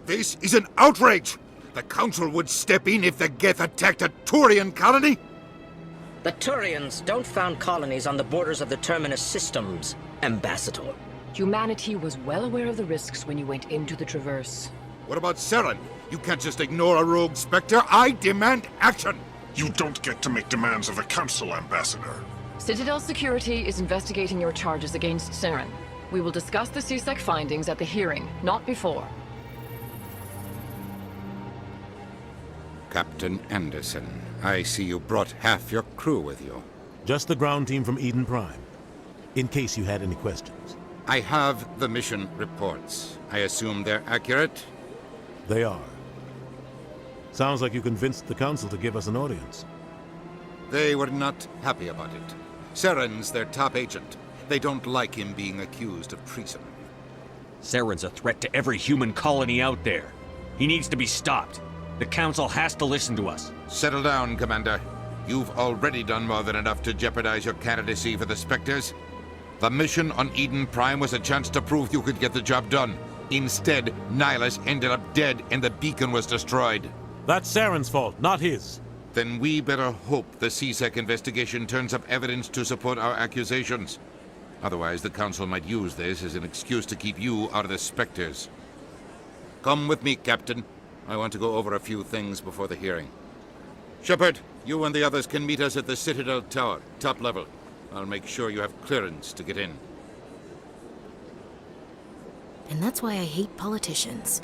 This is an outrage! The Council would step in if the Geth attacked a Turian colony? The Turians don't found colonies on the borders of the Terminus systems, Ambassador. Humanity was well aware of the risks when you went into the Traverse. What about Saren? You can't just ignore a rogue Spectre. I demand action! You don't get to make demands of the Council, Ambassador. Citadel Security is investigating your charges against Saren. We will discuss the CSEC findings at the hearing, not before. Captain Anderson, I see you brought half your crew with you. Just the ground team from Eden Prime, in case you had any questions. I have the mission reports. I assume they're accurate? They are. Sounds like you convinced the Council to give us an audience. They were not happy about it. Saren's their top agent. They don't like him being accused of treason. Saren's a threat to every human colony out there. He needs to be stopped. The Council has to listen to us. Settle down, Commander. You've already done more than enough to jeopardize your candidacy for the Spectres. The mission on Eden Prime was a chance to prove you could get the job done. Instead, Nihilus ended up dead and the beacon was destroyed. That's Saren's fault, not his. Then we better hope the CSEC investigation turns up evidence to support our accusations. Otherwise, the Council might use this as an excuse to keep you out of the Spectres. Come with me, Captain. I want to go over a few things before the hearing. Shepard, you and the others can meet us at the Citadel Tower, top level. I'll make sure you have clearance to get in. And that's why I hate politicians.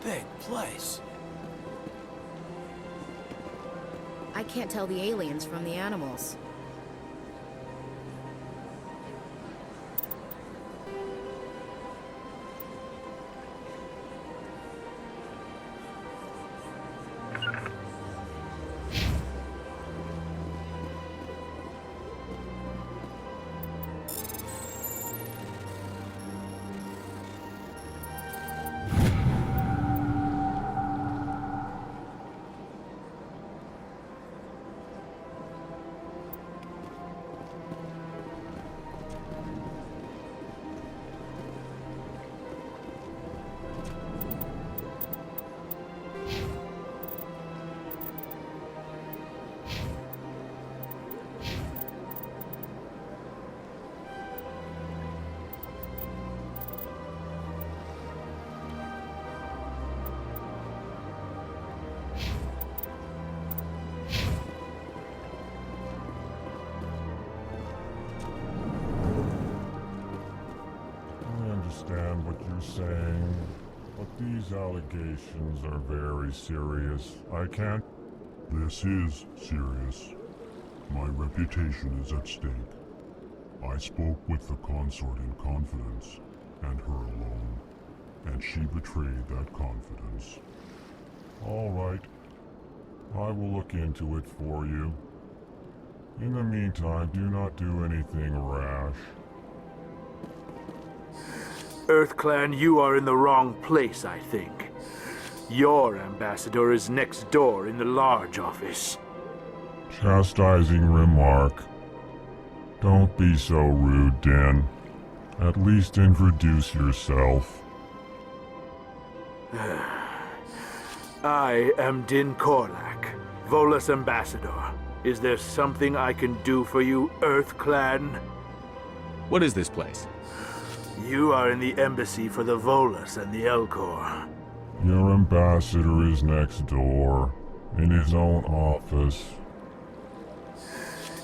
Big place. I can't tell the aliens from the animals. Understand what you're saying, but these allegations are very serious. I can't... This is serious. My reputation is at stake. I spoke with the consort in confidence, and her alone, and she betrayed that confidence. All right. I will look into it for you. In the meantime, do not do anything rash. EarthClan, you are in the wrong place, I think. Your ambassador is next door in the large office. Chastising remark. Don't be so rude, Din. At least introduce yourself. I am Din Korlak, Volus ambassador. Is there something I can do for you, EarthClan? What is this place? You are in the embassy for the Volus and the Elcor. Your ambassador is next door, in his own office.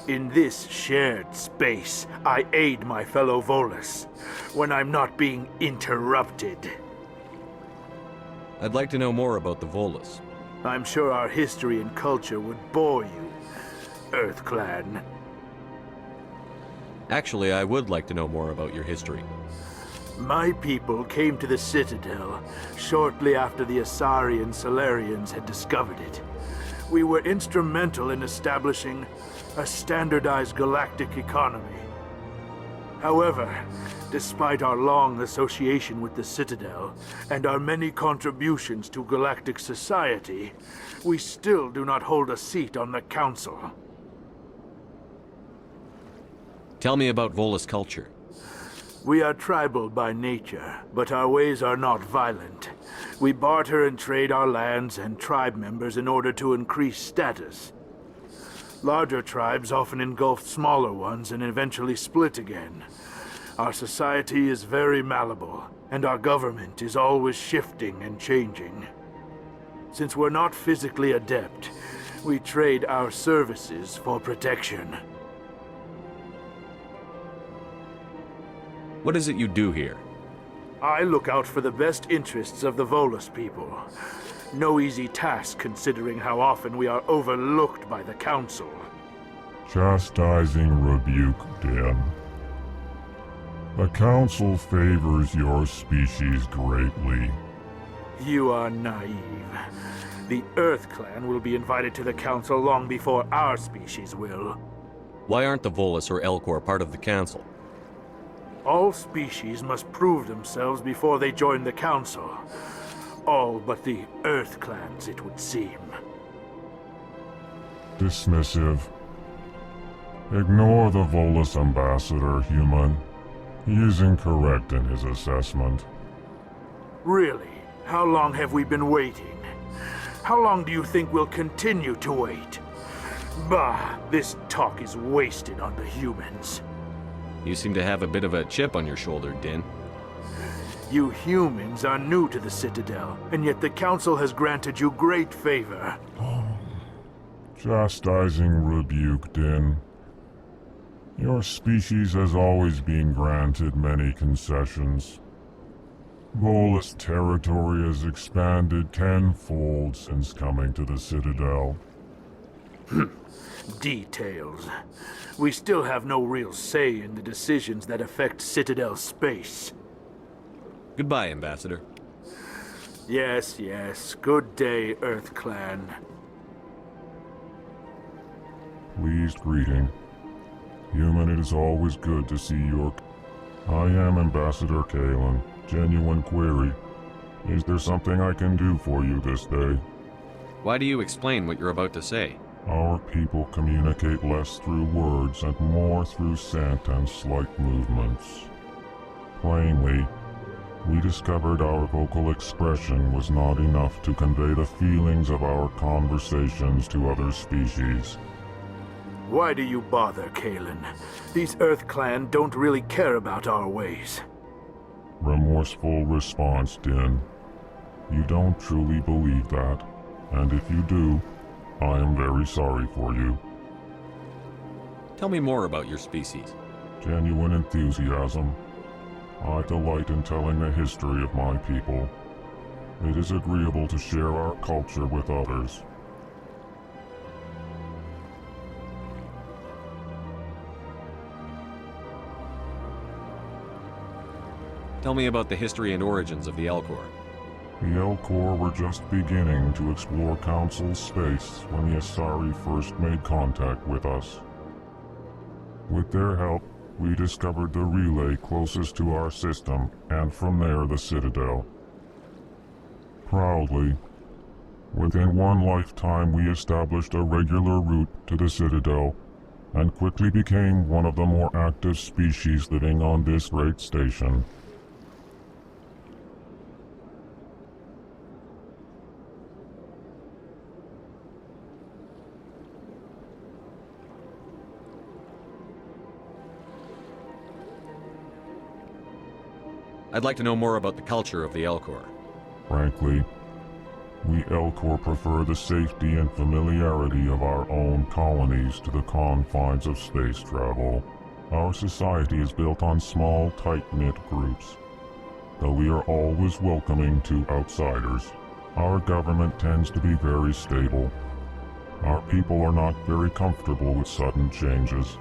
In this shared space, I aid my fellow Volus when I'm not being interrupted. I'd like to know more about the Volus. I'm sure our history and culture would bore you, EarthClan. Actually, I would like to know more about your history. My people came to the Citadel shortly after the Asari and Salarians had discovered it. We were instrumental in establishing a standardized galactic economy. However, despite our long association with the Citadel and our many contributions to galactic society, we still do not hold a seat on the Council. Tell me about Volus culture. We are tribal by nature, but our ways are not violent. We barter and trade our lands and tribe members in order to increase status. Larger tribes often engulf smaller ones and eventually split again. Our society is very malleable, and our government is always shifting and changing. Since we're not physically adept, we trade our services for protection. What is it you do here? I look out for the best interests of the Volus people. No easy task considering how often we are overlooked by the Council. Chastising rebuke, Din. The Council favors your species greatly. You are naive. The Earth Clan will be invited to the Council long before our species will. Why aren't the Volus or Elcor part of the Council? All species must prove themselves before they join the Council. All but the Earth Clans, it would seem. Dismissive. Ignore the Volus ambassador, human. He is incorrect in his assessment. Really? How long have we been waiting? How long do you think we'll continue to wait? Bah, this talk is wasted on the humans. You seem to have a bit of a chip on your shoulder, Din. You humans are new to the Citadel, and yet the Council has granted you great favor. Chastising rebuke, Din. Your species has always been granted many concessions. Volus territory has expanded tenfold since coming to the Citadel. Details. We still have no real say in the decisions that affect Citadel space. Goodbye, Ambassador. Yes, yes. Good day, Earth Clan. Pleased greeting. Human, it is always good to see your... I am Ambassador Kalen. Genuine query. Is there something I can do for you this day? Why do you explain what you're about to say? Our people communicate less through words and more through scent and slight movements. Plainly, we discovered our vocal expression was not enough to convey the feelings of our conversations to other species. Why do you bother, Kalen? These Earth Clan don't really care about our ways. Remorseful response, Din. You don't truly believe that, and if you do, I am very sorry for you. Tell me more about your species. Genuine enthusiasm. I delight in telling the history of my people. It is agreeable to share our culture with others. Tell me about the history and origins of the Elcor. The Elcor were just beginning to explore Council space when the Asari first made contact with us. With their help, we discovered the relay closest to our system, and from there the Citadel. Proudly, within one lifetime we established a regular route to the Citadel, and quickly became one of the more active species living on this great station. I'd like to know more about the culture of the Elcor. Frankly, we Elcor prefer the safety and familiarity of our own colonies to the confines of space travel. Our society is built on small, tight-knit groups. Though we are always welcoming to outsiders, our government tends to be very stable. Our people are not very comfortable with sudden changes.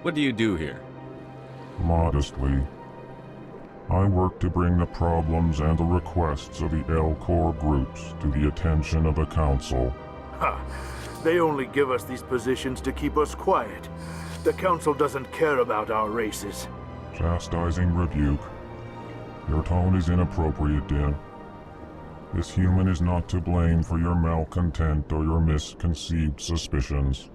What do you do here? Modestly, I work to bring the problems and the requests of the L-Corps groups to the attention of the Council. Ha! They only give us these positions to keep us quiet. The Council doesn't care about our races. Chastising rebuke. Your tone is inappropriate, Din. This human is not to blame for your malcontent or your misconceived suspicions.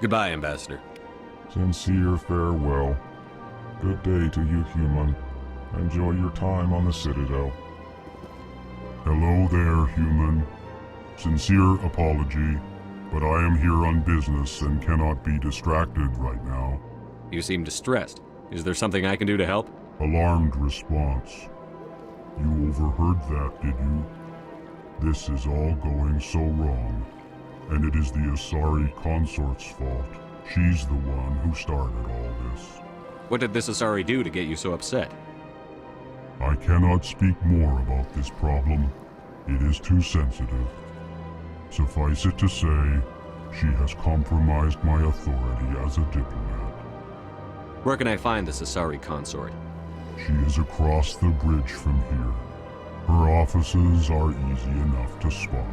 Goodbye, Ambassador. Sincere farewell. Good day to you, human. Enjoy your time on the Citadel. Hello there, human. Sincere apology, but I am here on business and cannot be distracted right now. You seem distressed. Is there something I can do to help? Alarmed response. You overheard that, did you? This is all going so wrong. And it is the Asari consort's fault. She's the one who started all this. What did this Asari do to get you so upset? I cannot speak more about this problem. It is too sensitive. Suffice it to say, she has compromised my authority as a diplomat. Where can I find this Asari consort? She is across the bridge from here. Her offices are easy enough to spot.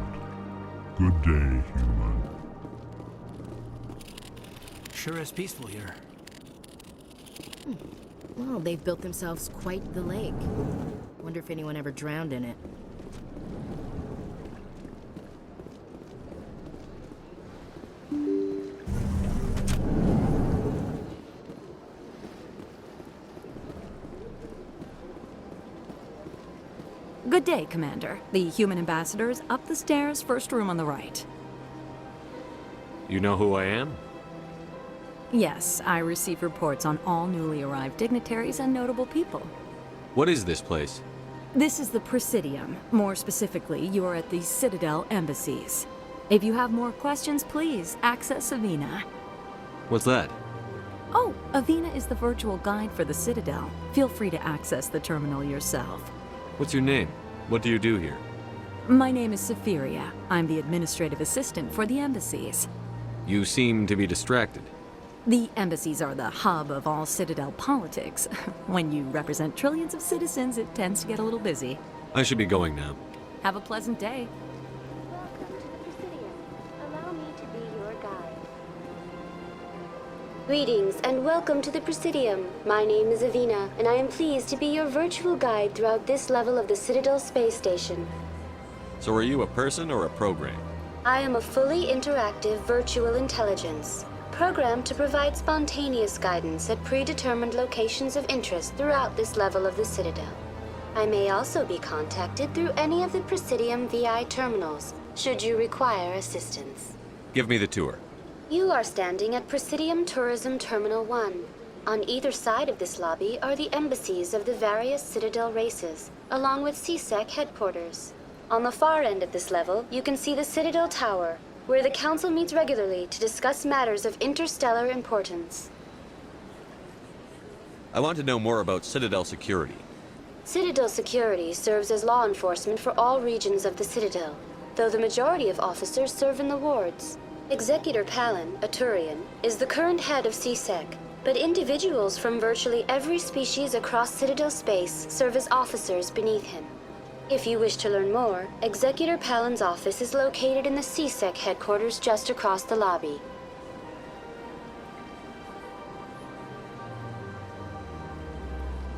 Good day, human. Sure is peaceful here. Well, they've built themselves quite the lake. Wonder if anyone ever drowned in it. Good day, Commander. The human ambassador is up the stairs, first room on the right. You know who I am? Yes, I receive reports on all newly arrived dignitaries and notable people. What is this place? This is the Presidium. More specifically, you are at the Citadel embassies. If you have more questions, please access Avina. What's that? Oh, Avina is the virtual guide for the Citadel. Feel free to access the terminal yourself. What's your name? What do you do here? My name is Safiria. I'm the administrative assistant for the embassies. You seem to be distracted. The embassies are the hub of all Citadel politics. When you represent trillions of citizens, it tends to get a little busy. I should be going now. Have a pleasant day. Welcome to the Presidium. Allow me to be your guide. Greetings and welcome to the Presidium. My name is Avina, and I am pleased to be your virtual guide throughout this level of the Citadel space station. So are you a person or a program? I am a fully interactive virtual intelligence, programmed to provide spontaneous guidance at predetermined locations of interest throughout this level of the Citadel. I may also be contacted through any of the Presidium VI terminals, should you require assistance. Give me the tour. You are standing at Presidium Tourism Terminal 1. On either side of this lobby are the embassies of the various Citadel races, along with CSEC headquarters. On the far end of this level, you can see the Citadel Tower, where the Council meets regularly to discuss matters of interstellar importance. I want to know more about Citadel security. Citadel security serves as law enforcement for all regions of the Citadel, though the majority of officers serve in the wards. Executor Palin, a Turian, is the current head of CSEC, but individuals from virtually every species across Citadel space serve as officers beneath him. If you wish to learn more, Executor Palin's office is located in the CSEC headquarters just across the lobby.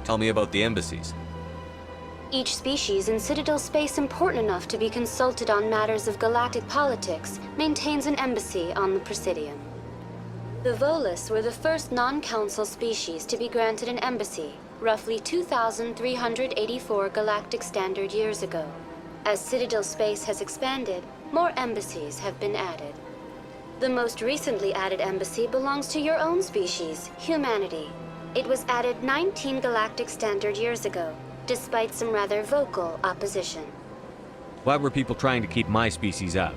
Tell me about the embassies. Each species in Citadel space important enough to be consulted on matters of galactic politics maintains an embassy on the Presidium. The Volus were the first non-council species to be granted an embassy, roughly 2,384 galactic standard years ago. As Citadel space has expanded, more embassies have been added. The most recently added embassy belongs to your own species, humanity. It was added 19 galactic standard years ago, despite some rather vocal opposition. Why were people trying to keep my species out?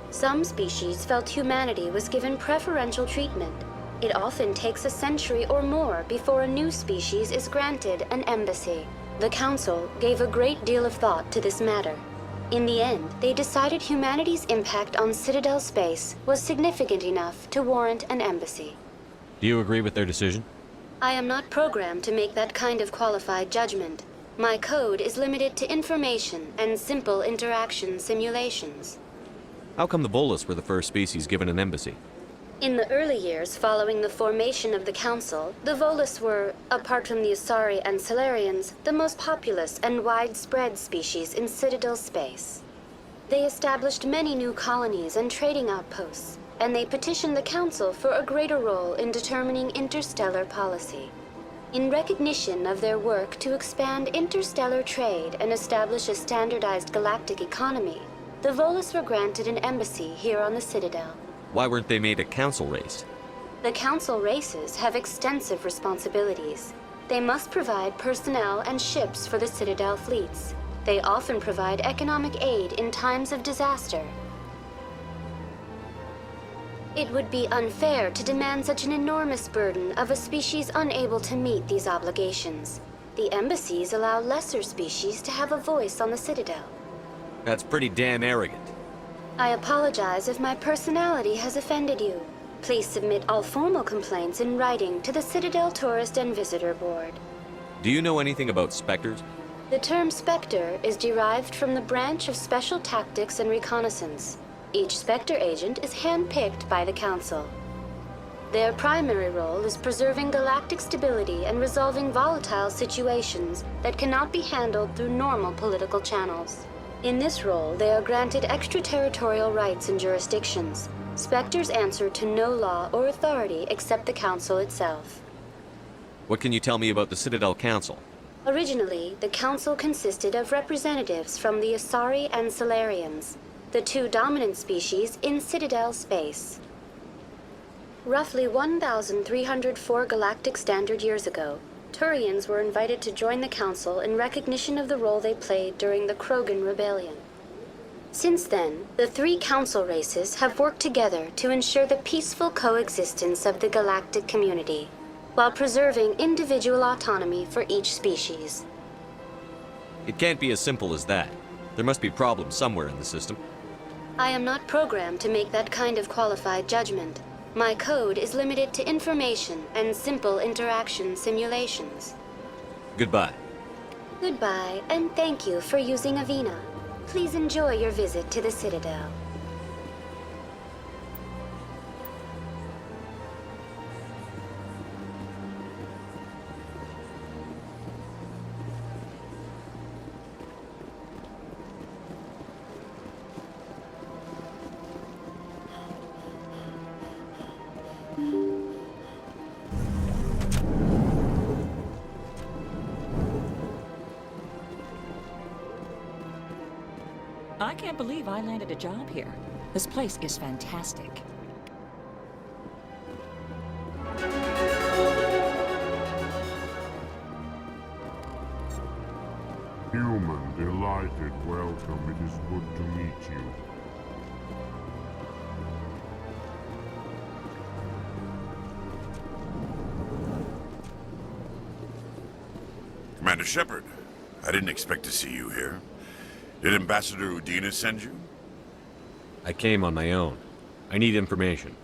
Some species felt humanity was given preferential treatment. It often takes a century or more before a new species is granted an embassy. The Council gave a great deal of thought to this matter. In the end, they decided humanity's impact on Citadel space was significant enough to warrant an embassy. Do you agree with their decision? I am not programmed to make that kind of qualified judgment. My code is limited to information and simple interaction simulations. How come the Volus were the first species given an embassy? In the early years following the formation of the Council, the Volus were, apart from the Asari and Salarians, the most populous and widespread species in Citadel space. They established many new colonies and trading outposts, and they petitioned the Council for a greater role in determining interstellar policy. In recognition of their work to expand interstellar trade and establish a standardized galactic economy, the Volus were granted an embassy here on the Citadel. Why weren't they made a council race? The Council races have extensive responsibilities. They must provide personnel and ships for the Citadel fleets. They often provide economic aid in times of disaster. It would be unfair to demand such an enormous burden of a species unable to meet these obligations. The embassies allow lesser species to have a voice on the Citadel. That's pretty damn arrogant. I apologize if my personality has offended you. Please submit all formal complaints in writing to the Citadel Tourist and Visitor Board. Do you know anything about Spectres? The term Spectre is derived from the branch of Special Tactics and Reconnaissance. Each Spectre agent is handpicked by the Council. Their primary role is preserving galactic stability and resolving volatile situations that cannot be handled through normal political channels. In this role, they are granted extraterritorial rights and jurisdictions. Spectres answer to no law or authority except the Council itself. What can you tell me about the Citadel Council? Originally, the Council consisted of representatives from the Asari and Salarians, the two dominant species in Citadel space. Roughly 1,304 galactic standard years ago, Turians were invited to join the Council in recognition of the role they played during the Krogan Rebellion. Since then, the three Council races have worked together to ensure the peaceful coexistence of the galactic community, while preserving individual autonomy for each species. It can't be as simple as that. There must be problems somewhere in the system. I am not programmed to make that kind of qualified judgment. My code is limited to information and simple interaction simulations. Goodbye. Goodbye, and thank you for using Avina. Please enjoy your visit to the Citadel. I can't believe I landed a job here. This place is fantastic. Human, delighted, welcome. It is good to meet you. Commander Shepard, I didn't expect to see you here. Did Ambassador Udina send you? I came on my own. I need information.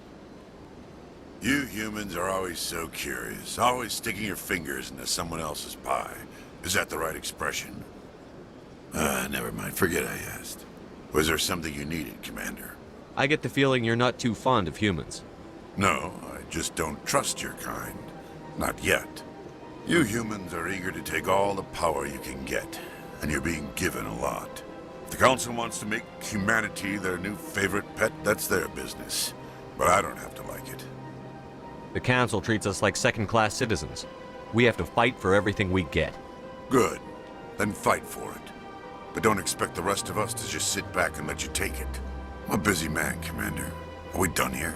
You humans are always so curious, always sticking your fingers into someone else's pie. Is that the right expression? Never mind. Forget I asked. Was there something you needed, Commander? I get the feeling you're not too fond of humans. No, I just don't trust your kind. Not yet. You humans are eager to take all the power you can get, and you're being given a lot. If the Council wants to make humanity their new favorite pet, that's their business. But I don't have to like it. The Council treats us like second-class citizens. We have to fight for everything we get. Good. Then fight for it. But don't expect the rest of us to just sit back and let you take it. I'm a busy man, Commander. Are we done here?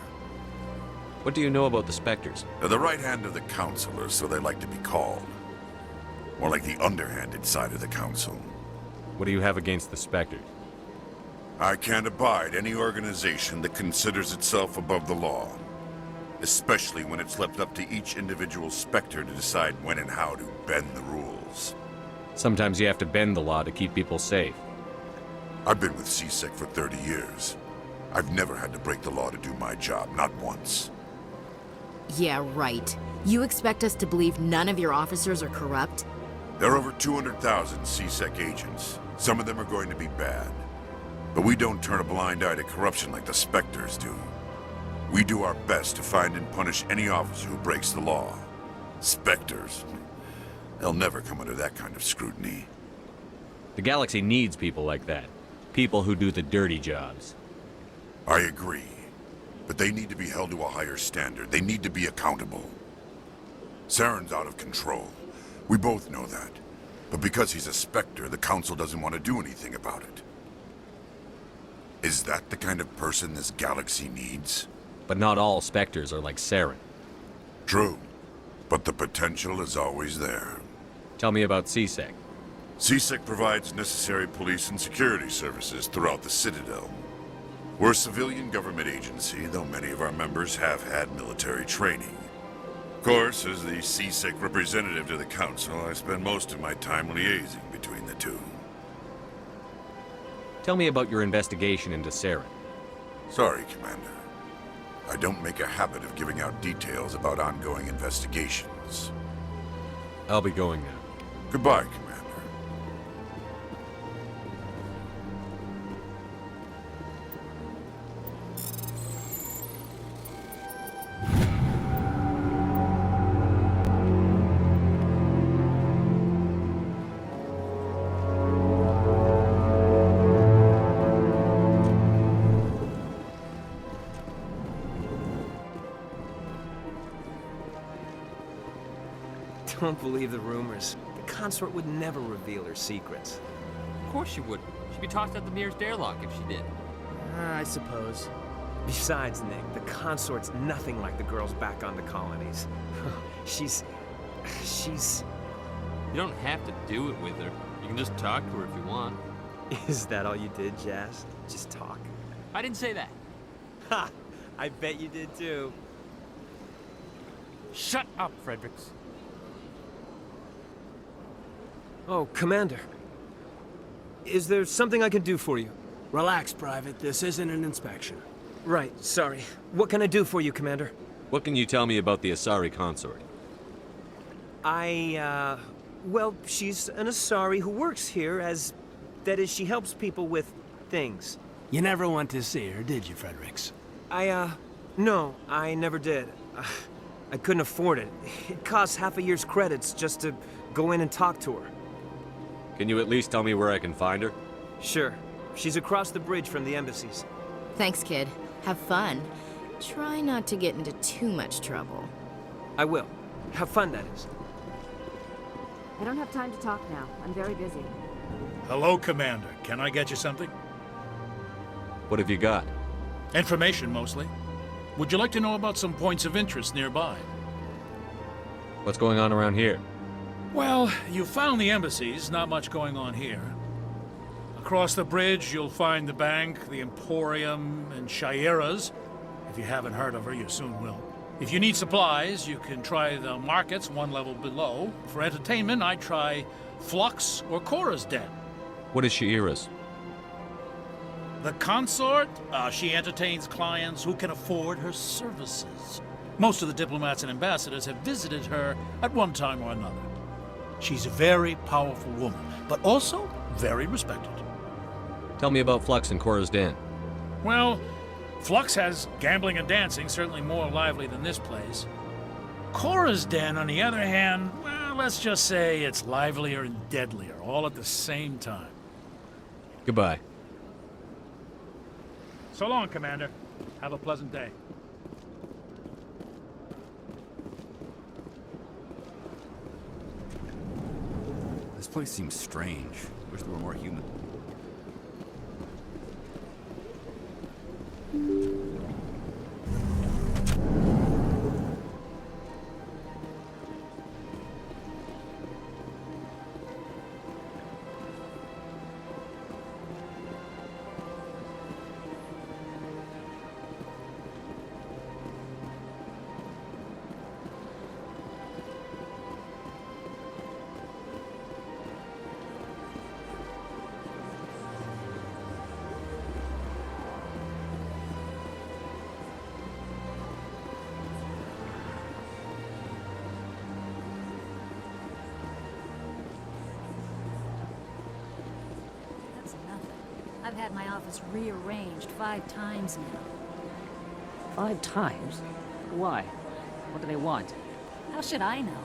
What do you know about the Spectres? They're the right hand of the Council, or so they like to be called. More like the underhanded side of the Council. What do you have against the Spectres? I can't abide any organization that considers itself above the law. Especially when it's left up to each individual Spectre to decide when and how to bend the rules. Sometimes you have to bend the law to keep people safe. I've been with CSEC for 30 years. I've never had to break the law to do my job, not once. Yeah, right. You expect us to believe none of your officers are corrupt? There are over 200,000 CSEC agents. Some of them are going to be bad. But we don't turn a blind eye to corruption like the Spectres do. We do our best to find and punish any officer who breaks the law. Spectres. They'll never come under that kind of scrutiny. The galaxy needs people like that. People who do the dirty jobs. I agree. But they need to be held to a higher standard. They need to be accountable. Saren's out of control. We both know that. But because he's a Spectre, the Council doesn't want to do anything about it. Is that the kind of person this galaxy needs? But not all Spectres are like Saren. True. But the potential is always there. Tell me about CSEC. CSEC provides necessary police and security services throughout the Citadel. We're a civilian government agency, though many of our members have had military training. Of course, as the CSEC representative to the Council, I spend most of my time liaising between the two. Tell me about your investigation into Saren. Sorry, Commander. I don't make a habit of giving out details about ongoing investigations. I'll be going now. Goodbye, Commander. Don't believe the rumors. The consort would never reveal her secrets. Of course she wouldn't. She'd be tossed out the nearest airlock if she did. I suppose. Besides, Nick, the consort's nothing like the girls back on the colonies. She's... You don't have to do it with her. You can just talk to her if you want. Is that all you did, Jazz? Just talk? I didn't say that. Ha! I bet you did too. Shut up, Fredericks. Oh, Commander. Is there something I can do for you? Relax, Private. This isn't an inspection. Right, sorry. What can I do for you, Commander? What can you tell me about the Asari consort? Well, she's an Asari who works here as... That is, she helps people with things. You never went to see her, did you, Fredericks? No, I never did. I couldn't afford it. It costs half a year's credits just to go in and talk to her. Can you at least tell me where I can find her? Sure. She's across the bridge from the embassies. Thanks, kid. Have fun. Try not to get into too much trouble. I will. Have fun, that is. I don't have time to talk now. I'm very busy. Hello, Commander. Can I get you something? What have you got? Information, mostly. Would you like to know about some points of interest nearby? What's going on around here? Well, you found the embassies. Not much going on here. Across the bridge, you'll find the bank, the Emporium, and Shaira's. If you haven't heard of her, you soon will. If you need supplies, you can try the markets one level below. For entertainment, I'd try Flux or Cora's Den. What is Shaira's? The consort? She entertains clients who can afford her services. Most of the diplomats and ambassadors have visited her at one time or another. She's a very powerful woman, but also very respected. Tell me about Flux and Cora's Den. Well, Flux has gambling and dancing, certainly more lively than this place. Cora's Den, on the other hand, well, let's just say it's livelier and deadlier, all at the same time. Goodbye. So long, Commander. Have a pleasant day. The This place seems strange. Wish there were more human. I've had my office rearranged 5 times now. 5 times? Why? What do they want? How should I know?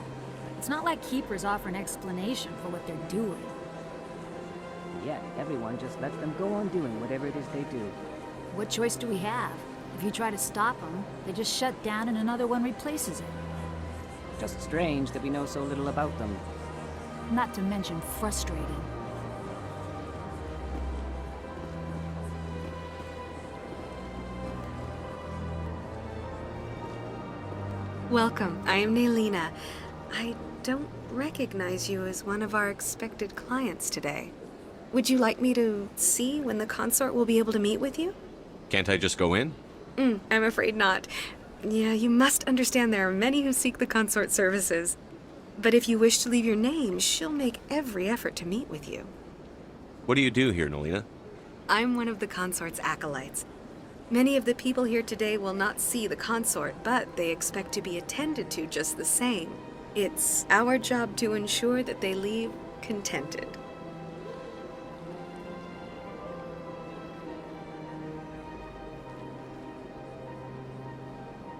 It's not like Keepers offer an explanation for what they're doing. Yet, everyone just lets them go on doing whatever it is they do. What choice do we have? If you try to stop them, they just shut down and another one replaces it. Just strange that we know so little about them. Not to mention frustrating. Welcome. I am Nelina. I don't recognize you as one of our expected clients today. Would you like me to see when the consort will be able to meet with you? Can't I just go in? I'm afraid not. Yeah, you must understand there are many who seek the consort services. But if you wish to leave your name, she'll make every effort to meet with you. What do you do here, Nelina? I'm one of the consort's acolytes. Many of the people here today will not see the consort, but they expect to be attended to just the same. It's our job to ensure that they leave contented.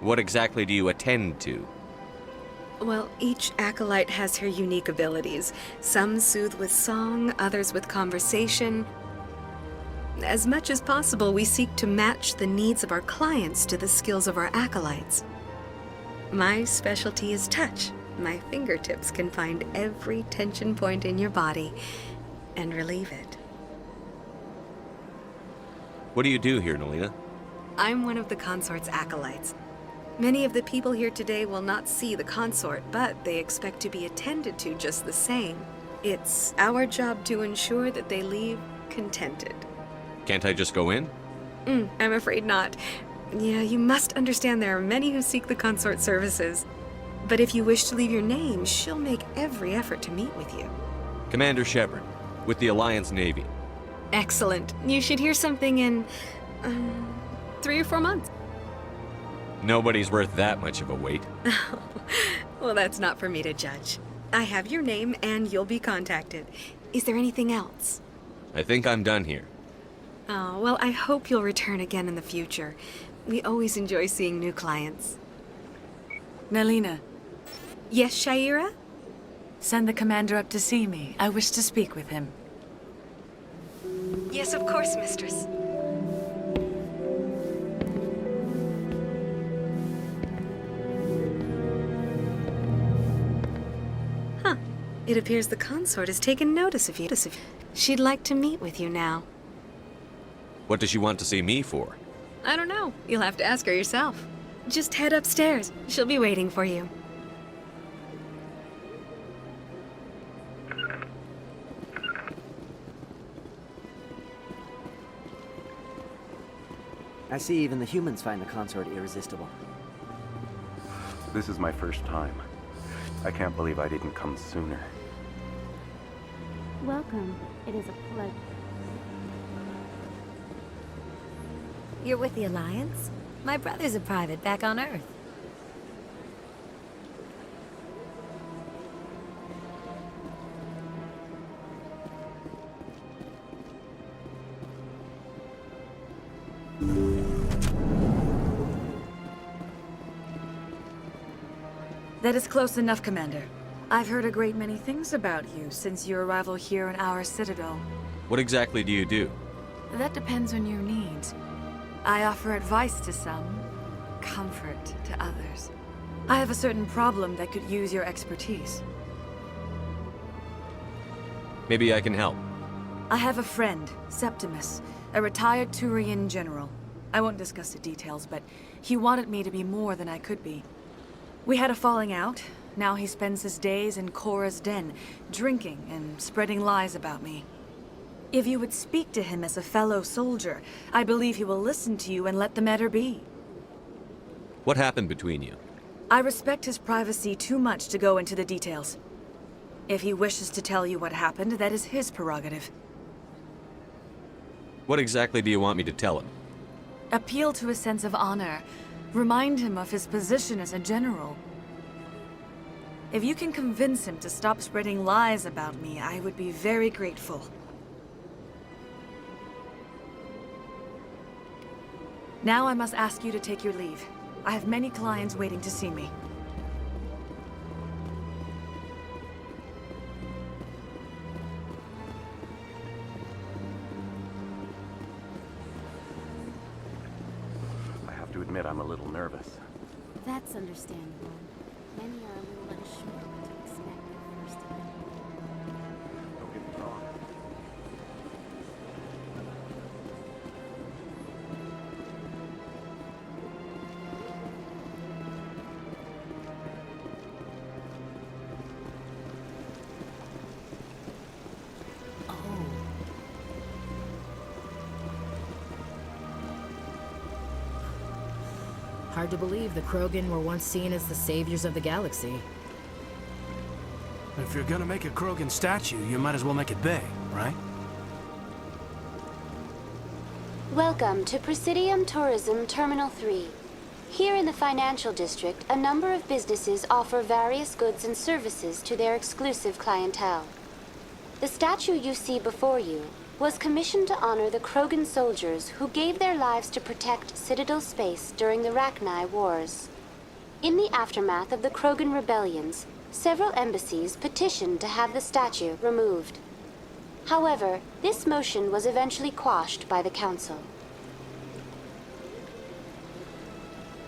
What exactly do you attend to? Well, each acolyte has her unique abilities. Some soothe with song, others with conversation. As much as possible, we seek to match the needs of our clients to the skills of our acolytes. My specialty is touch. My fingertips can find every tension point in your body and relieve it. What do you do here, Nelina? I'm one of the consort's acolytes. Many of the people here today will not see the consort, but they expect to be attended to just the same. It's our job to ensure that they leave contented. Can't I just go in? I'm afraid not. Yeah, you must understand there are many who seek the consort services. But if you wish to leave your name, she'll make every effort to meet with you. Commander Shepard, with the Alliance Navy. Excellent. You should hear something in 3 or 4 months. Nobody's worth that much of a wait. Well, that's not for me to judge. I have your name and you'll be contacted. Is there anything else? I think I'm done here. Oh, well, I hope you'll return again in the future. We always enjoy seeing new clients. Nelina. Yes, Shaira? Send the commander up to see me. I wish to speak with him. Yes, of course, mistress. Huh. It appears the consort has taken notice of you. She'd like to meet with you now. What does she want to see me for? I don't know. You'll have to ask her yourself. Just head upstairs. She'll be waiting for you. I see even the humans find the consort irresistible. This is my first time. I can't believe I didn't come sooner. Welcome. It is a pleasure. You're with the Alliance? My brother's a private back on Earth. That is close enough, Commander. I've heard a great many things about you since your arrival here in our citadel. What exactly do you do? That depends on your needs. I offer advice to some, comfort to others. I have a certain problem that could use your expertise. Maybe I can help. I have a friend, Septimus, a retired Turian general. I won't discuss the details, but he wanted me to be more than I could be. We had a falling out. Now he spends his days in Korra's den, drinking and spreading lies about me. If you would speak to him as a fellow soldier, I believe he will listen to you and let the matter be. What happened between you? I respect his privacy too much to go into the details. If he wishes to tell you what happened, that is his prerogative. What exactly do you want me to tell him? Appeal to his sense of honor. Remind him of his position as a general. If you can convince him to stop spreading lies about me, I would be very grateful. Now I must ask you to take your leave. I have many clients waiting to see me. I have to admit I'm a little nervous. That's understandable. Many are a little unsure what to expect at first. Don't get me wrong. Hard to believe the Krogan were once seen as the saviors of the galaxy. If you're gonna make a Krogan statue, you might as well make it big, right? Welcome to Presidium Tourism Terminal 3. Here in the financial district, a number of businesses offer various goods and services to their exclusive clientele. The statue you see before you was commissioned to honor the Krogan soldiers who gave their lives to protect Citadel space during the Rachni Wars. In the aftermath of the Krogan rebellions, several embassies petitioned to have the statue removed. However, this motion was eventually quashed by the Council.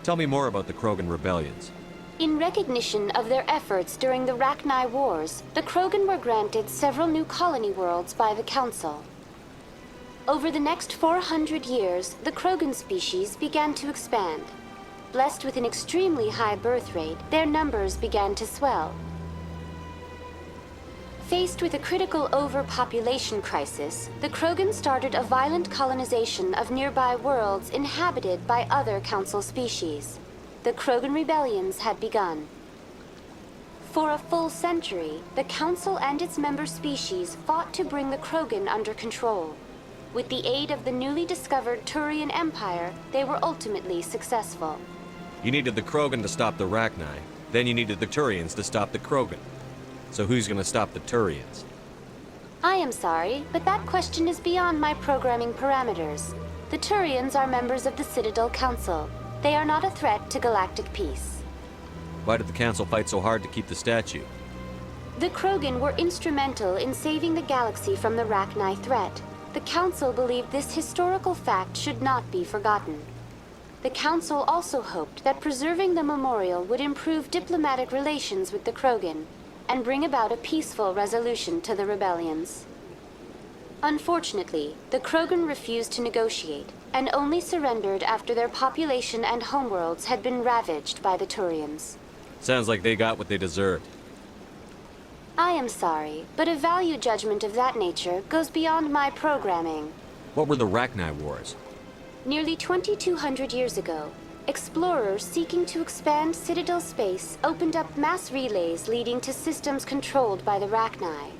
Tell me more about the Krogan rebellions. In recognition of their efforts during the Rachni Wars, the Krogan were granted several new colony worlds by the Council. Over the next 400 years, the Krogan species began to expand. Blessed with an extremely high birth rate, their numbers began to swell. Faced with a critical overpopulation crisis, the Krogan started a violent colonization of nearby worlds inhabited by other Council species. The Krogan rebellions had begun. For a full century, the Council and its member species fought to bring the Krogan under control. With the aid of the newly discovered Turian Empire, they were ultimately successful. You needed the Krogan to stop the Rachni, then you needed the Turians to stop the Krogan. So who's gonna stop the Turians? I am sorry, but that question is beyond my programming parameters. The Turians are members of the Citadel Council. They are not a threat to galactic peace. Why did the Council fight so hard to keep the statue? The Krogan were instrumental in saving the galaxy from the Rachni threat. The Council believed this historical fact should not be forgotten. The Council also hoped that preserving the memorial would improve diplomatic relations with the Krogan and bring about a peaceful resolution to the rebellions. Unfortunately, the Krogan refused to negotiate and only surrendered after their population and homeworlds had been ravaged by the Turians. Sounds like they got what they deserved. I am sorry, but a value judgment of that nature goes beyond my programming. What were the Rachni Wars? Nearly 2,200 years ago, explorers seeking to expand Citadel space opened up mass relays leading to systems controlled by the Rachni.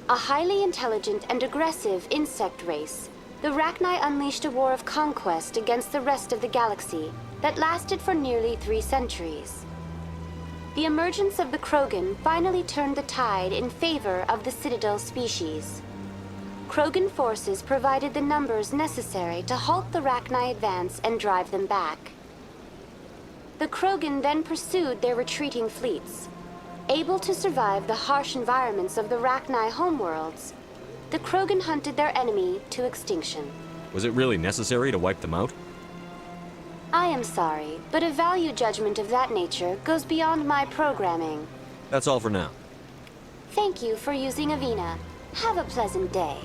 A highly intelligent and aggressive insect race, the Rachni unleashed a war of conquest against the rest of the galaxy that lasted for nearly 3 centuries. The emergence of the Krogan finally turned the tide in favor of the Citadel species. Krogan forces provided the numbers necessary to halt the Rachni advance and drive them back. The Krogan then pursued their retreating fleets. Able to survive the harsh environments of the Rachni homeworlds, the Krogan hunted their enemy to extinction. Was it really necessary to wipe them out? I am sorry, but a value judgment of that nature goes beyond my programming. That's all for now. Thank you for using Avina. Have a pleasant day.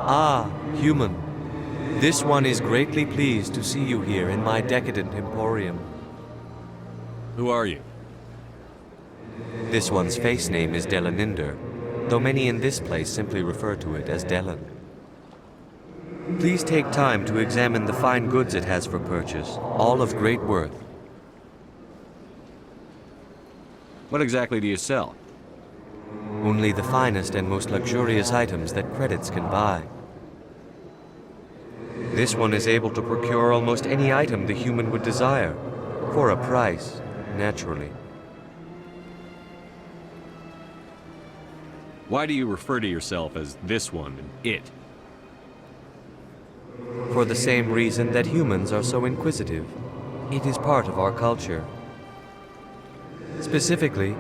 Ah, human. This one is greatly pleased to see you here in my decadent emporium. Who are you? This one's face name is Delaninder, though many in this place simply refer to it as Delan. Please take time to examine the fine goods it has for purchase, all of great worth. What exactly do you sell? Only the finest and most luxurious items that credits can buy. This one is able to procure almost any item the human would desire, for a price, naturally. Why do you refer to yourself as this one and it? For the same reason that humans are so inquisitive. It is part of our culture. Specifically,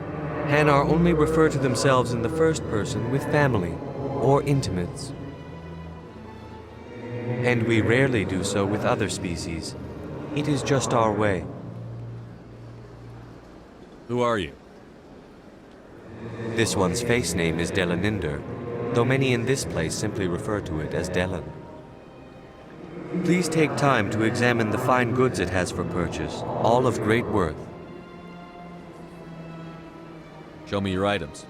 Hanar only refer to themselves in the first person with family or intimates. And we rarely do so with other species. It is just our way. Who are you? This one's face name is Delaninder, though many in this place simply refer to it as Delan. Please take time to examine the fine goods it has for purchase, all of great worth. Show me your items.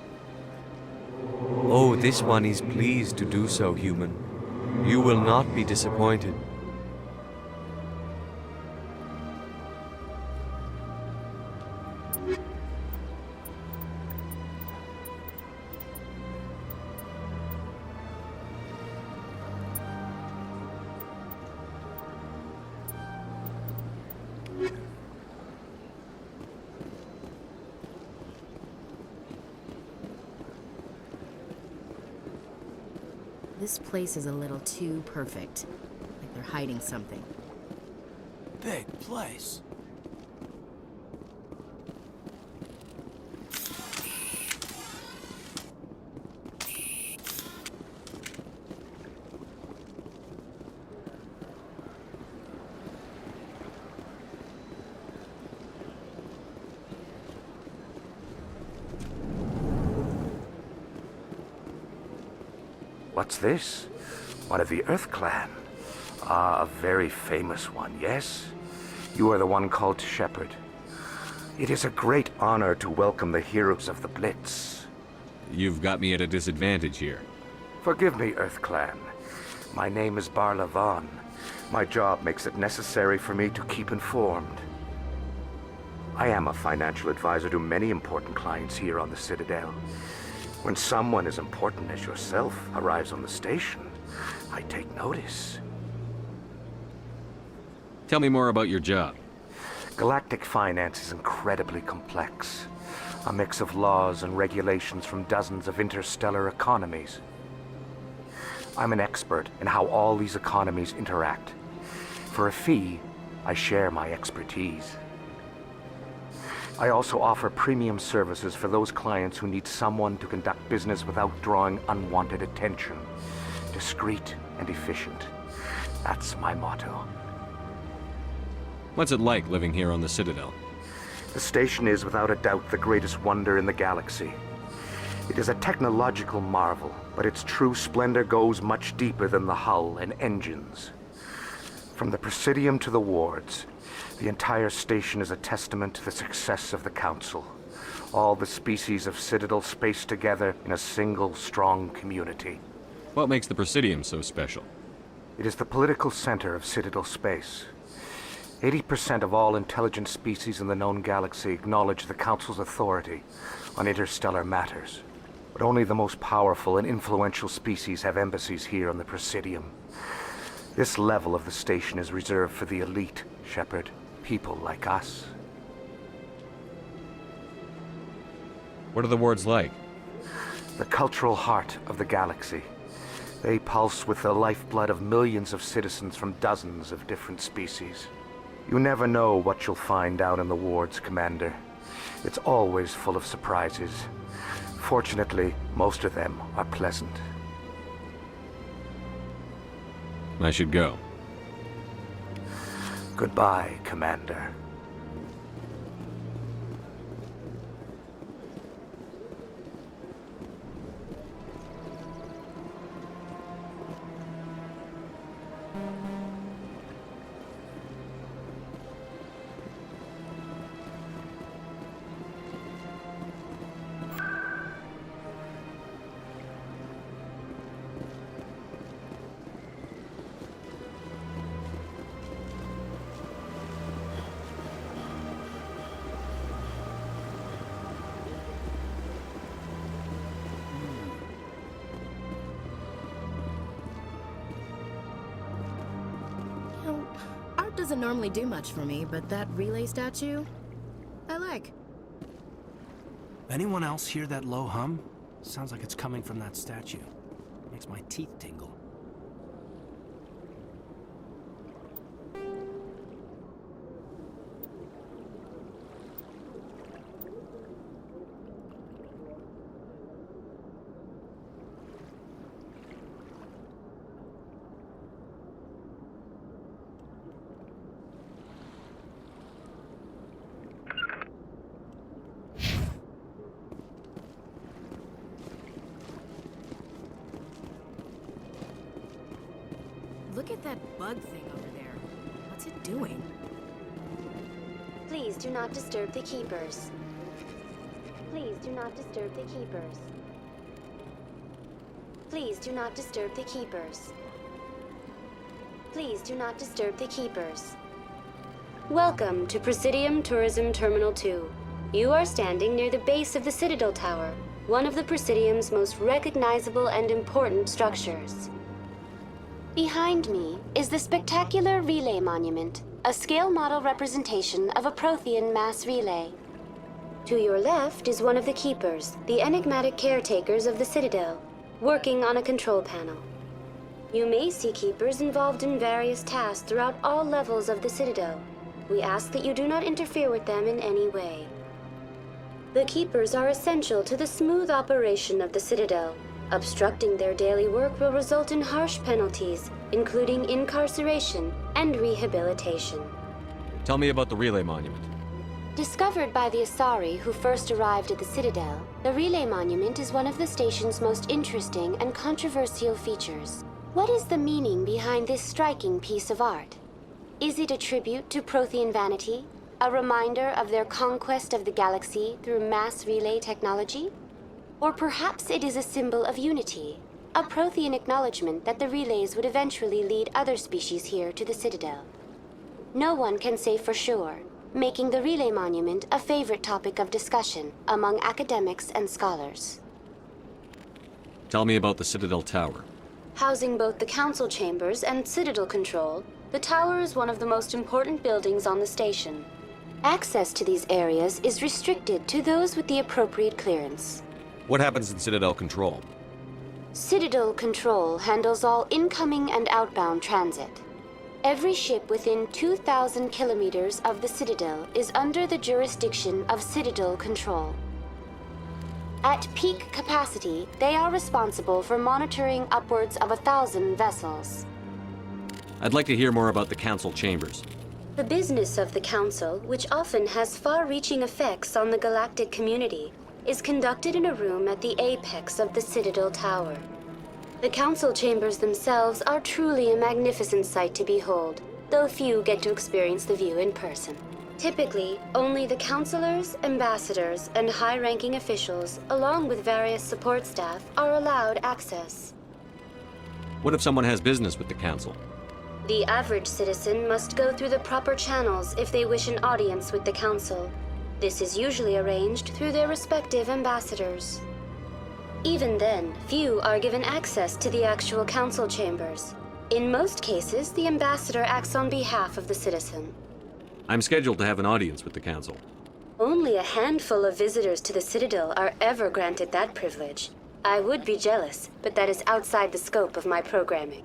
Oh, this one is pleased to do so, human. You will not be disappointed. This place is a little too perfect. Like they're hiding something. Big place. What's this? One of the Earth Clan. Ah, a very famous one, yes? You are the one called Shepard. It is a great honor to welcome the heroes of the Blitz. You've got me at a disadvantage here. Forgive me, Earth Clan. My name is Barla Vaughn. My job makes it necessary for me to keep informed. I am a financial advisor to many important clients here on the Citadel. When someone as important as yourself arrives on the station, I take notice. Tell me more about your job. Galactic finance is incredibly complex. A mix of laws and regulations from dozens of interstellar economies. I'm an expert in how all these economies interact. For a fee, I share my expertise. I also offer premium services for those clients who need someone to conduct business without drawing unwanted attention. Discreet and efficient. That's my motto. What's it like living here on the Citadel? The station is without a doubt the greatest wonder in the galaxy. It is a technological marvel, but its true splendor goes much deeper than the hull and engines. From the Presidium to the wards, the entire station is a testament to the success of the Council. All the species of Citadel spaced together in a single, strong community. What makes the Presidium so special? It is the political center of Citadel space. 80% of all intelligent species in the known galaxy acknowledge the Council's authority on interstellar matters. But only the most powerful and influential species have embassies here on the Presidium. This level of the station is reserved for the elite, Shepard. People like us. What are the wards like? The cultural heart of the galaxy. They pulse with the lifeblood of millions of citizens from dozens of different species. You never know what you'll find out in the wards, Commander. It's always full of surprises. Fortunately, most of them are pleasant. I should go. Goodbye, Commander. Art doesn't normally do much for me, but that relay statue, I like. Anyone else hear that low hum? Sounds like it's coming from that statue. Makes my teeth tingle. Look at that bug thing over there. What's it doing? Please do not disturb the keepers. Please do not disturb the keepers. Please do not disturb the keepers. Please do not disturb the keepers. Welcome to Presidium Tourism Terminal 2. You are standing near the base of the Citadel Tower, one of the Presidium's most recognizable and important structures. Behind me is the spectacular Relay Monument, a scale model representation of a Prothean mass relay. To your left is one of the Keepers, the enigmatic caretakers of the Citadel, working on a control panel. You may see Keepers involved in various tasks throughout all levels of the Citadel. We ask that you do not interfere with them in any way. The Keepers are essential to the smooth operation of the Citadel. Obstructing their daily work will result in harsh penalties, including incarceration and rehabilitation. Tell me about the Relay Monument. Discovered by the Asari who first arrived at the Citadel, the Relay Monument is one of the station's most interesting and controversial features. What is the meaning behind this striking piece of art? Is it a tribute to Prothean vanity? A reminder of their conquest of the galaxy through mass relay technology? Or perhaps it is a symbol of unity, a Prothean acknowledgement that the relays would eventually lead other species here to the Citadel. No one can say for sure, making the Relay Monument a favorite topic of discussion among academics and scholars. Tell me about the Citadel Tower. Housing both the Council Chambers and Citadel Control, the tower is one of the most important buildings on the station. Access to these areas is restricted to those with the appropriate clearance. What happens in Citadel Control? Citadel Control handles all incoming and outbound transit. Every ship within 2,000 kilometers of the Citadel is under the jurisdiction of Citadel Control. At peak capacity, they are responsible for monitoring upwards of 1,000 vessels. I'd like to hear more about the Council Chambers. The business of the Council, which often has far-reaching effects on the galactic community, is conducted in a room at the apex of the Citadel Tower. The Council Chambers themselves are truly a magnificent sight to behold, though few get to experience the view in person. Typically, only the councilors, ambassadors, and high-ranking officials, along with various support staff, are allowed access. What if someone has business with the Council? The average citizen must go through the proper channels if they wish an audience with the Council. This is usually arranged through their respective ambassadors. Even then, few are given access to the actual Council Chambers. In most cases, the ambassador acts on behalf of the citizen. I'm scheduled to have an audience with the Council. Only a handful of visitors to the Citadel are ever granted that privilege. I would be jealous, but that is outside the scope of my programming.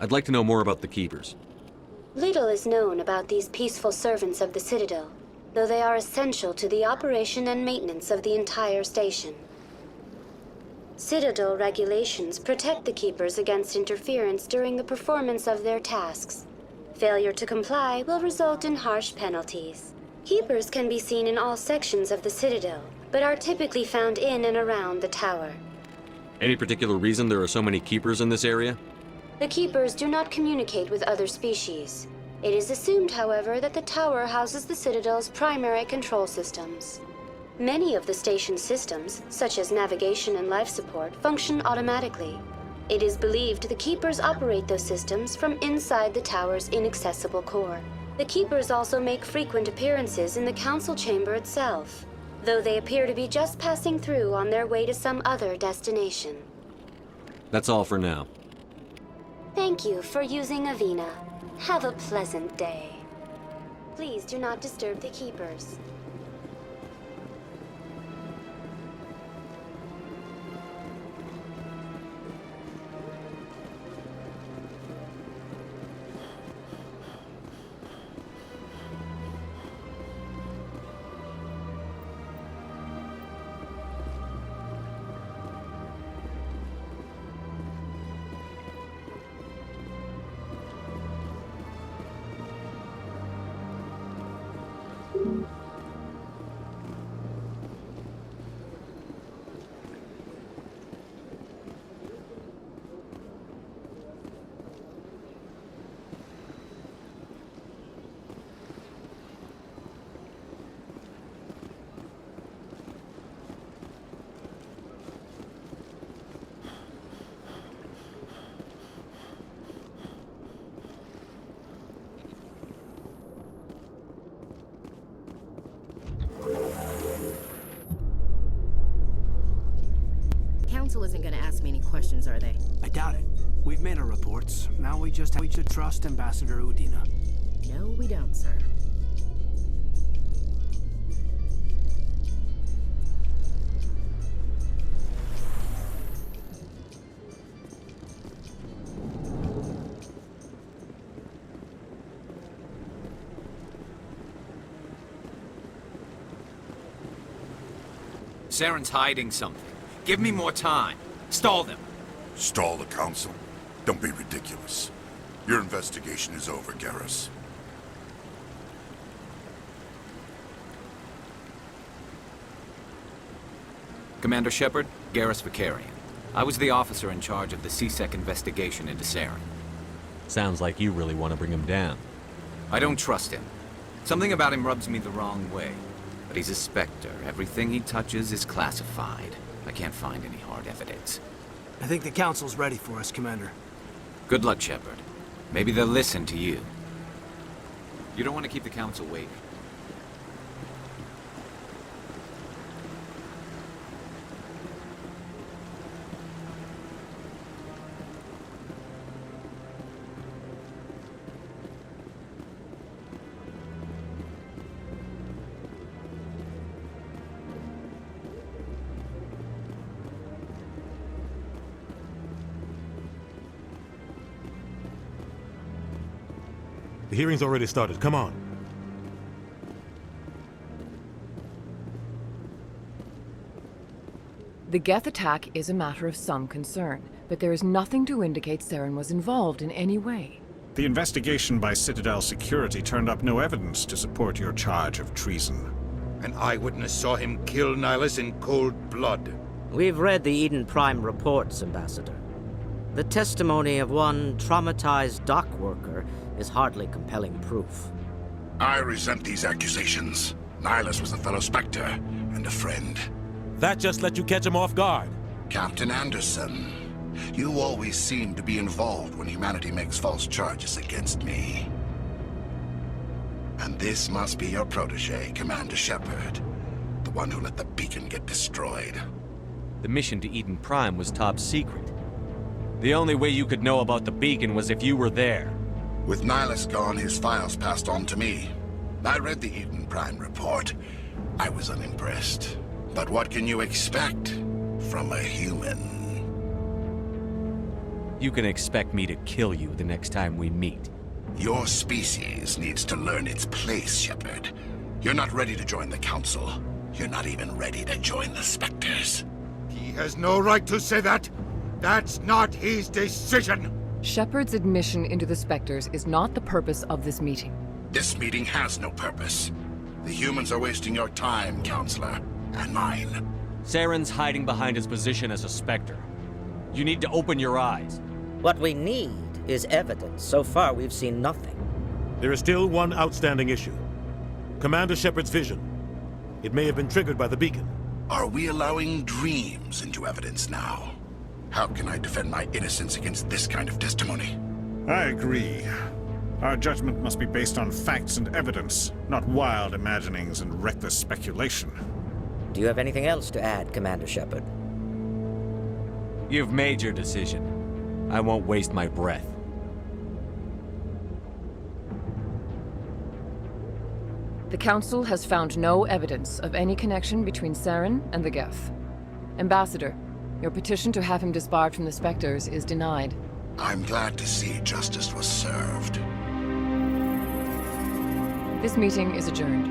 I'd like to know more about the Keepers. Little is known about these peaceful servants of the Citadel, though they are essential to the operation and maintenance of the entire station. Citadel regulations protect the Keepers against interference during the performance of their tasks. Failure to comply will result in harsh penalties. Keepers can be seen in all sections of the Citadel, but are typically found in and around the tower. Any particular reason there are so many keepers in this area? The Keepers do not communicate with other species. It is assumed, however, that the tower houses the Citadel's primary control systems. Many of the station's systems, such as navigation and life support, function automatically. It is believed the Keepers operate those systems from inside the tower's inaccessible core. The Keepers also make frequent appearances in the Council chamber itself, though they appear to be just passing through on their way to some other destination. That's all for now. Thank you for using Avina. Have a pleasant day. Please do not disturb the Keepers. Council isn't gonna ask me any questions, are they? I doubt it. We've made our reports. Now we just should trust Ambassador Udina. No, we don't, sir. Saren's hiding something. Give me more time. Stall them. Stall the Council? Don't be ridiculous. Your investigation is over, Garrus. Commander Shepard, Garrus Vakarian. I was the officer in charge of the C-Sec investigation into Saren. Sounds like you really want to bring him down. I don't trust him. Something about him rubs me the wrong way. But he's a Spectre. Everything he touches is classified. I can't find any hard evidence. I think the Council's ready for us, Commander. Good luck, Shepard. Maybe they'll listen to you. You don't want to keep the Council waiting. The hearing's already started. Come on. The Geth attack is a matter of some concern, but there is nothing to indicate Saren was involved in any way. The investigation by Citadel Security turned up no evidence to support your charge of treason. An eyewitness saw him kill Nihilus in cold blood. We've read the Eden Prime reports, Ambassador. The testimony of one traumatized dock worker is hardly compelling proof. I resent these accusations. Nihilus was a fellow Spectre and a friend. That just let you catch him off guard. Captain Anderson, you always seem to be involved when humanity makes false charges against me. And this must be your protege, Commander Shepard. The one who let the beacon get destroyed. The mission to Eden Prime was top secret. The only way you could know about the beacon was if you were there. With Nihilus gone, his files passed on to me. I read the Eden Prime report. I was unimpressed. But what can you expect from a human? You can expect me to kill you the next time we meet. Your species needs to learn its place, Shepard. You're not ready to join the Council. You're not even ready to join the Spectres. He has no right to say that. That's not his decision. Shepard's admission into the Spectres is not the purpose of this meeting. This meeting has no purpose. The humans are wasting your time, Counselor, and mine. Saren's hiding behind his position as a Spectre. You need to open your eyes. What we need is evidence. So far, we've seen nothing. There is still one outstanding issue. Commander Shepard's vision. It may have been triggered by the beacon. Are we allowing dreams into evidence now? How can I defend my innocence against this kind of testimony? I agree. Our judgment must be based on facts and evidence, not wild imaginings and reckless speculation. Do you have anything else to add, Commander Shepard? You've made your decision. I won't waste my breath. The Council has found no evidence of any connection between Saren and the Geth. Ambassador, your petition to have him disbarred from the Spectres is denied. I'm glad to see justice was served. This meeting is adjourned.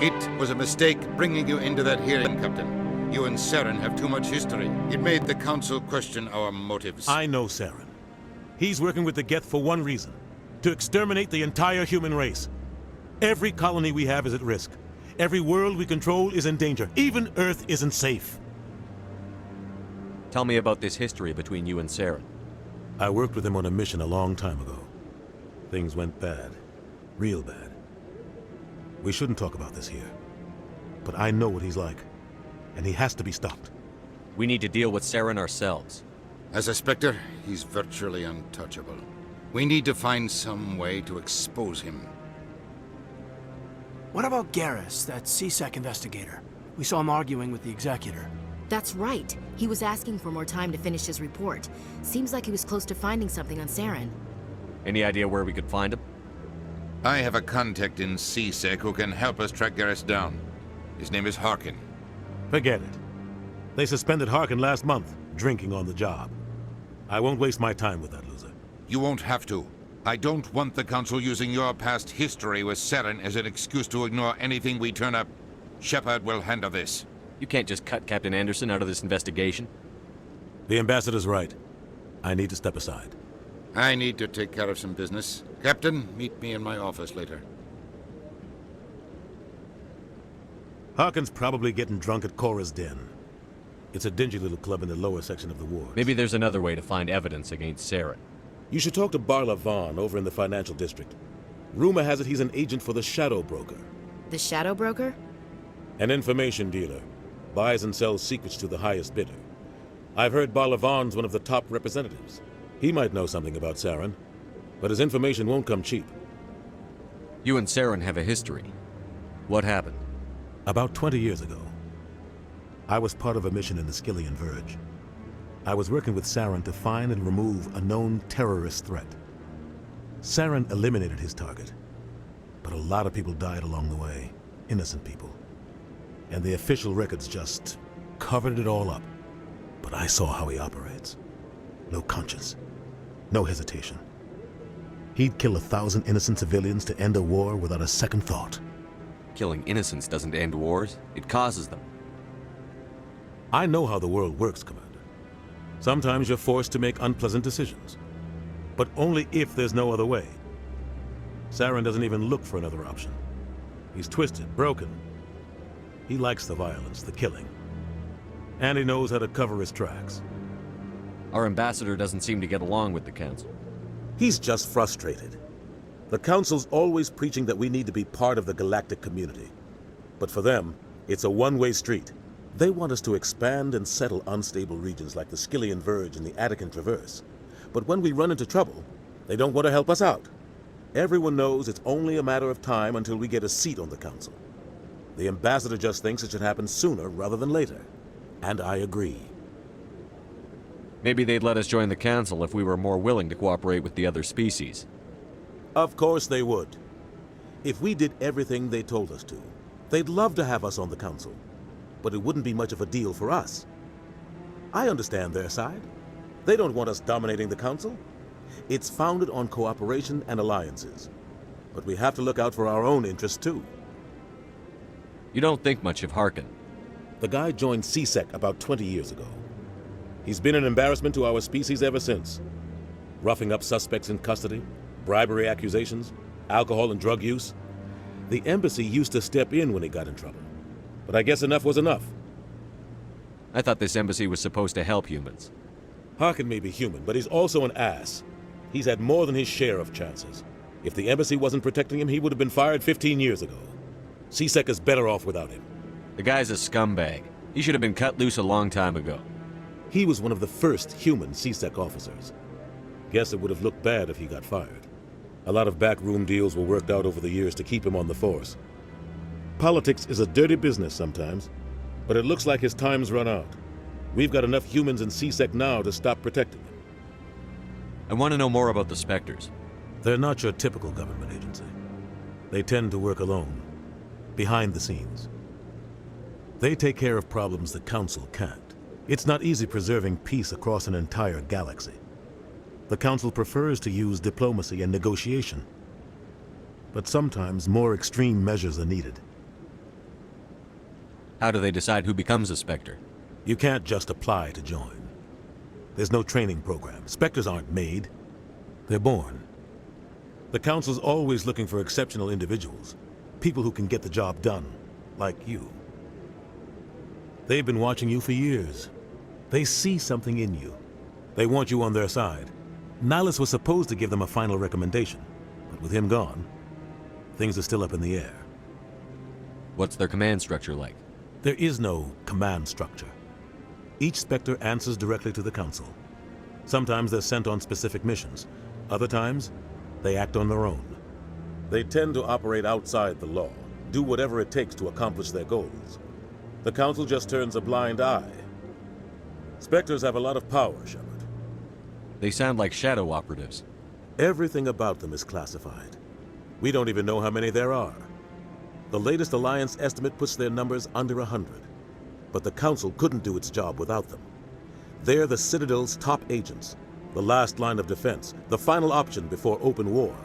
It was a mistake bringing you into that hearing, Captain. You and Saren have too much history. It made the Council question our motives. I know Saren. He's working with the Geth for one reason. To exterminate the entire human race. Every colony we have is at risk. Every world we control is in danger. Even Earth isn't safe. Tell me about this history between you and Saren. I worked with him on a mission a long time ago. Things went bad. Real bad. We shouldn't talk about this here. But I know what he's like. And he has to be stopped. We need to deal with Saren ourselves. As a Spectre, he's virtually untouchable. We need to find some way to expose him. What about Garrus, that CSEC investigator? We saw him arguing with the Executor. That's right. He was asking for more time to finish his report. Seems like he was close to finding something on Saren. Any idea where we could find him? I have a contact in CSEC who can help us track Garrus down. His name is Harkin. Forget it. They suspended Harkin last month, drinking on the job. I won't waste my time with that loser. You won't have to. I don't want the Council using your past history with Saren as an excuse to ignore anything we turn up. Shepard will handle this. You can't just cut Captain Anderson out of this investigation. The Ambassador's right. I need to step aside. I need to take care of some business. Captain, meet me in my office later. Harkin's probably getting drunk at Cora's Den. It's a dingy little club in the lower section of the ward. Maybe there's another way to find evidence against Saren. You should talk to Barla Vaughn over in the financial district. Rumor has it he's an agent for the Shadow Broker. The Shadow Broker? An information dealer. Buys and sells secrets to the highest bidder. I've heard Barla Vaughn's one of the top representatives. He might know something about Saren, but his information won't come cheap. You and Saren have a history. What happened? About 20 years ago, I was part of a mission in the Skillian Verge. I was working with Saren to find and remove a known terrorist threat. Saren eliminated his target, but a lot of people died along the way, innocent people. And the official records just covered it all up. But I saw how he operates. No conscience, no hesitation. He'd kill 1,000 innocent civilians to end a war without a second thought. Killing innocents doesn't end wars, it causes them. I know how the world works, Commander. Sometimes you're forced to make unpleasant decisions. But only if there's no other way. Saren doesn't even look for another option. He's twisted, broken. He likes the violence, the killing. And he knows how to cover his tracks. Our ambassador doesn't seem to get along with the Council. He's just frustrated. The Council's always preaching that we need to be part of the galactic community. But for them, it's a one-way street. They want us to expand and settle unstable regions like the Skillian Verge and the Attican Traverse. But when we run into trouble, they don't want to help us out. Everyone knows it's only a matter of time until we get a seat on the Council. The Ambassador just thinks it should happen sooner rather than later. And I agree. Maybe they'd let us join the Council if we were more willing to cooperate with the other species. Of course they would. If we did everything they told us to, they'd love to have us on the Council. But it wouldn't be much of a deal for us. I understand their side. They don't want us dominating the Council. It's founded on cooperation and alliances. But we have to look out for our own interests, too. You don't think much of Harkin. The guy joined CSEC about 20 years ago. He's been an embarrassment to our species ever since. Roughing up suspects in custody, bribery accusations, alcohol and drug use. The embassy used to step in when he got in trouble. But I guess enough was enough. I thought this embassy was supposed to help humans. Harkin may be human, but he's also an ass. He's had more than his share of chances. If the embassy wasn't protecting him, he would have been fired 15 years ago. CSEC is better off without him. The guy's a scumbag. He should have been cut loose a long time ago. He was one of the first human CSEC officers. Guess it would have looked bad if he got fired. A lot of backroom deals were worked out over the years to keep him on the force. Politics is a dirty business sometimes, but it looks like his time's run out. We've got enough humans in CSEC now to stop protecting him. I want to know more about the Spectres. They're not your typical government agency. They tend to work alone, behind the scenes. They take care of problems the Council can't. It's not easy preserving peace across an entire galaxy. The Council prefers to use diplomacy and negotiation. But sometimes more extreme measures are needed. How do they decide who becomes a Spectre? You can't just apply to join. There's no training program. Spectres aren't made. They're born. The Council's always looking for exceptional individuals. People who can get the job done, like you. They've been watching you for years. They see something in you. They want you on their side. Nihilus was supposed to give them a final recommendation, but with him gone, things are still up in the air. What's their command structure like? There is no command structure. Each Spectre answers directly to the Council. Sometimes they're sent on specific missions. Other times, they act on their own. They tend to operate outside the law, do whatever it takes to accomplish their goals. The Council just turns a blind eye. Spectres have a lot of power, Shepard. They sound like shadow operatives. Everything about them is classified. We don't even know how many there are. The latest Alliance estimate puts their numbers under 100. But the Council couldn't do its job without them. They're the Citadel's top agents, the last line of defense, the final option before open war.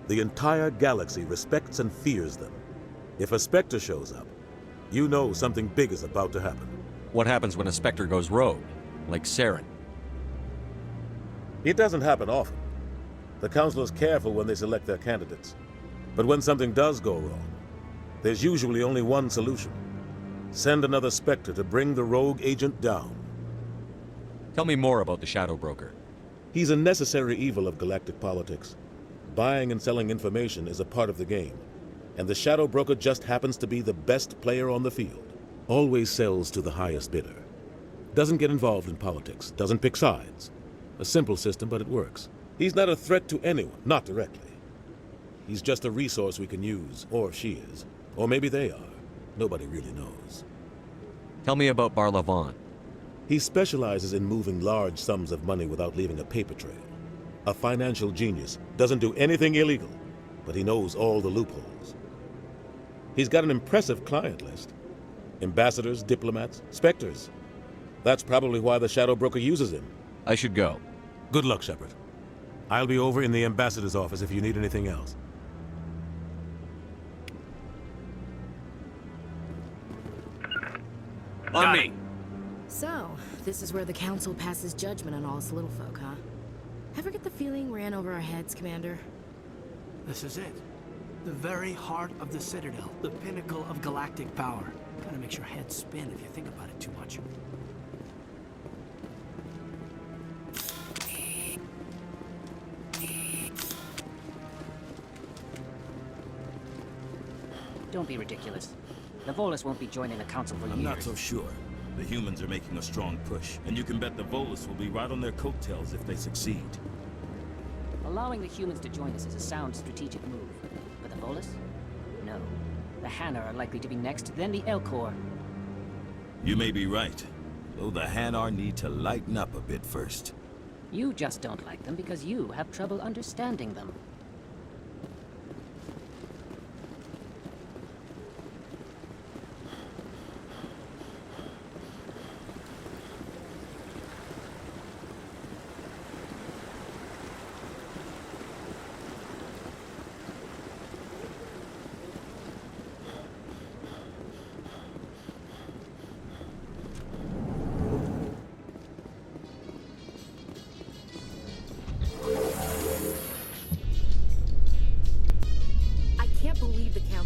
The entire galaxy respects and fears them. If a Spectre shows up, you know something big is about to happen. What happens when a Spectre goes rogue, like Saren? It doesn't happen often. The Council is careful when they select their candidates. But when something does go wrong, there's usually only one solution. Send another Spectre to bring the rogue agent down. Tell me more about the Shadow Broker. He's a necessary evil of galactic politics. Buying and selling information is a part of the game. And the Shadow Broker just happens to be the best player on the field. Always sells to the highest bidder. Doesn't get involved in politics, doesn't pick sides. A simple system, but it works. He's not a threat to anyone, not directly. He's just a resource we can use, or she is. Or maybe they are. Nobody really knows. Tell me about Barlavon. He specializes in moving large sums of money without leaving a paper trail. A financial genius, doesn't do anything illegal, but he knows all the loopholes. He's got an impressive client list. Ambassadors, diplomats, Spectres. That's probably why the Shadow Broker uses him. I should go. Good luck, Shepard. I'll be over in the ambassador's office if you need anything else. On me! So, this is where the Council passes judgment on all us little folk, huh? Ever get the feeling ran over our heads, Commander? This is it. The very heart of the Citadel. The pinnacle of galactic power. Kinda makes your head spin if you think about it too much. Don't be ridiculous. The Volus won't be joining the Council for years. I'm not so sure. The humans are making a strong push, and you can bet the Volus will be right on their coattails if they succeed. Allowing the humans to join us is a sound strategic move. But the Volus? No. The Hanar are likely to be next, then the Elcor. You may be right, though the Hanar need to lighten up a bit first. You just don't like them because you have trouble understanding them.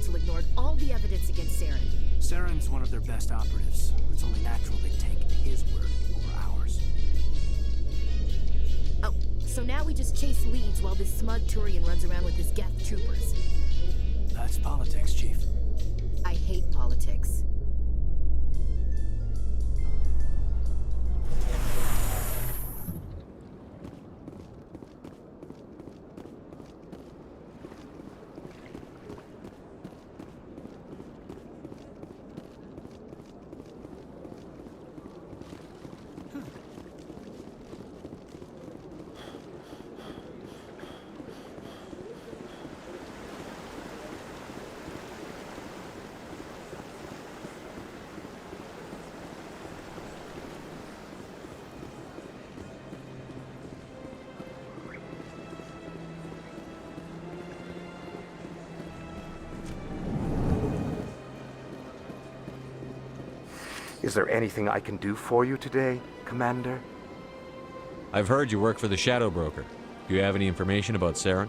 Council ignored all the evidence against Saren. Saren's one of their best operatives. It's only natural they take his word over ours. Oh, so now we just chase leads while this smug Turian runs around with his Geth troopers. That's politics, Chief. I hate politics. Is there anything I can do for you today, Commander? I've heard you work for the Shadow Broker. Do you have any information about Saren?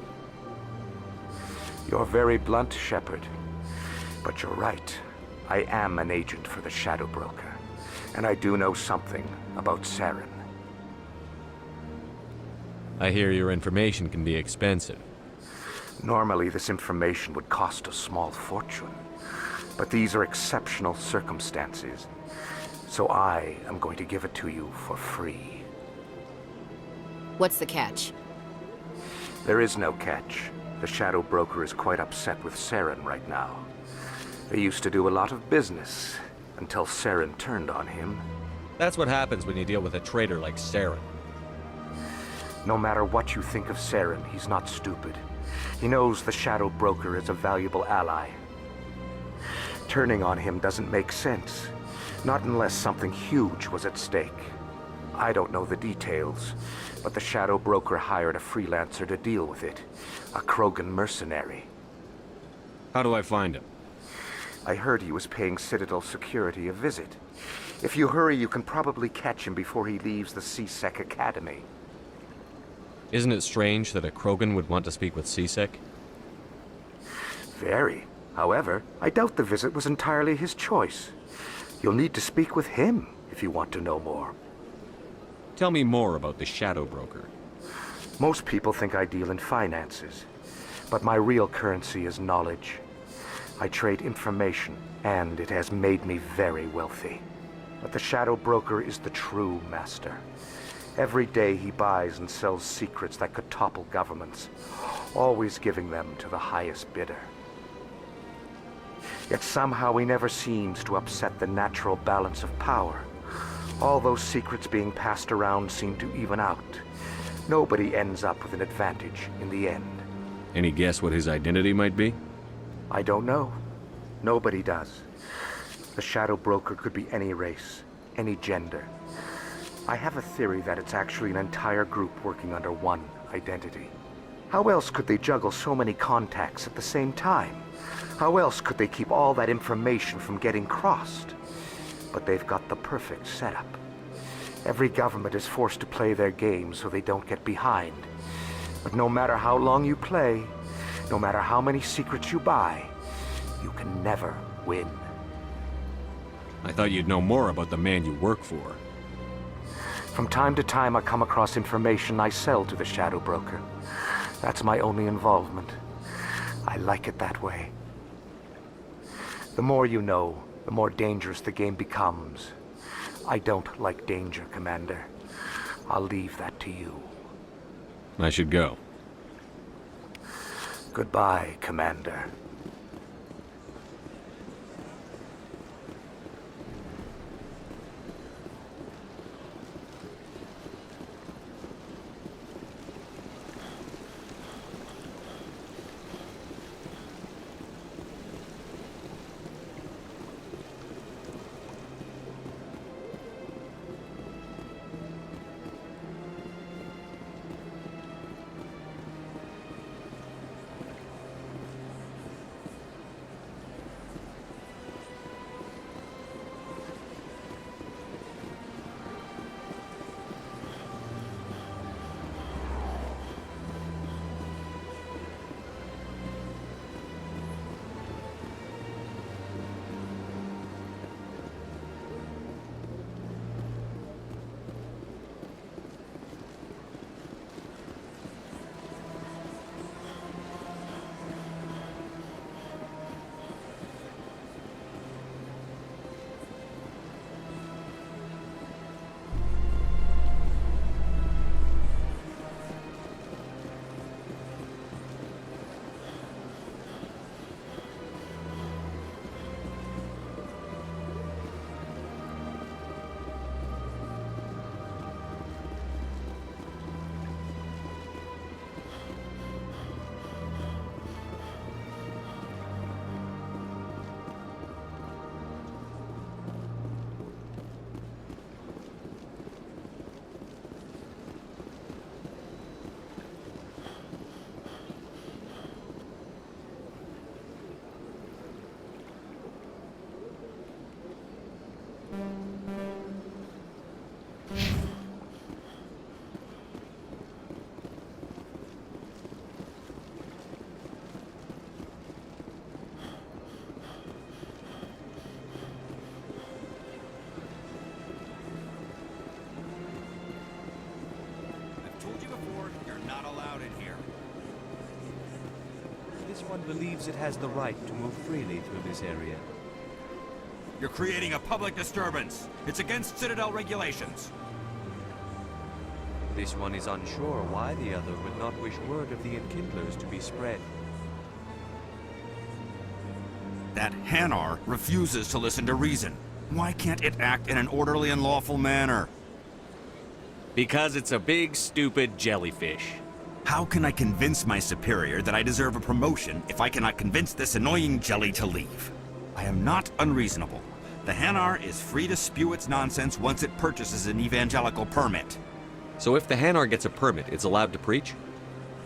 You're very blunt, Shepard. But you're right. I am an agent for the Shadow Broker. And I do know something about Saren. I hear your information can be expensive. Normally, this information would cost a small fortune. But these are exceptional circumstances. So I am going to give it to you for free. What's the catch? There is no catch. The Shadow Broker is quite upset with Saren right now. They used to do a lot of business, until Saren turned on him. That's what happens when you deal with a traitor like Saren. No matter what you think of Saren, he's not stupid. He knows the Shadow Broker is a valuable ally. Turning on him doesn't make sense. Not unless something huge was at stake. I don't know the details, but the Shadow Broker hired a freelancer to deal with it. A Krogan mercenary. How do I find him? I heard he was paying Citadel security a visit. If you hurry, you can probably catch him before he leaves the C-Sec Academy. Isn't it strange that a Krogan would want to speak with C-Sec? Very. However, I doubt the visit was entirely his choice. You'll need to speak with him if you want to know more. Tell me more about the Shadow Broker. Most people think I deal in finances, but my real currency is knowledge. I trade information, and it has made me very wealthy. But the Shadow Broker is the true master. Every day he buys and sells secrets that could topple governments, always giving them to the highest bidder. Yet somehow he never seems to upset the natural balance of power. All those secrets being passed around seem to even out. Nobody ends up with an advantage in the end. Any guess what his identity might be? I don't know. Nobody does. The Shadow Broker could be any race, any gender. I have a theory that it's actually an entire group working under one identity. How else could they juggle so many contacts at the same time? How else could they keep all that information from getting crossed? But they've got the perfect setup. Every government is forced to play their game so they don't get behind. But no matter how long you play, no matter how many secrets you buy, you can never win. I thought you'd know more about the man you work for. From time to time, I come across information I sell to the Shadow Broker. That's my only involvement. I like it that way. The more you know, the more dangerous the game becomes. I don't like danger, Commander. I'll leave that to you. I should go. Goodbye, Commander. one believes it has the right to move freely through this area. You're creating a public disturbance. It's against Citadel regulations. This one is unsure why the other would not wish word of the Enkindlers to be spread. That Hanar refuses to listen to reason. Why can't it act in an orderly and lawful manner? Because it's a big, stupid jellyfish. How can I convince my superior that I deserve a promotion if I cannot convince this annoying jelly to leave? I am not unreasonable. The Hanar is free to spew its nonsense once it purchases an evangelical permit. So if the Hanar gets a permit, it's allowed to preach?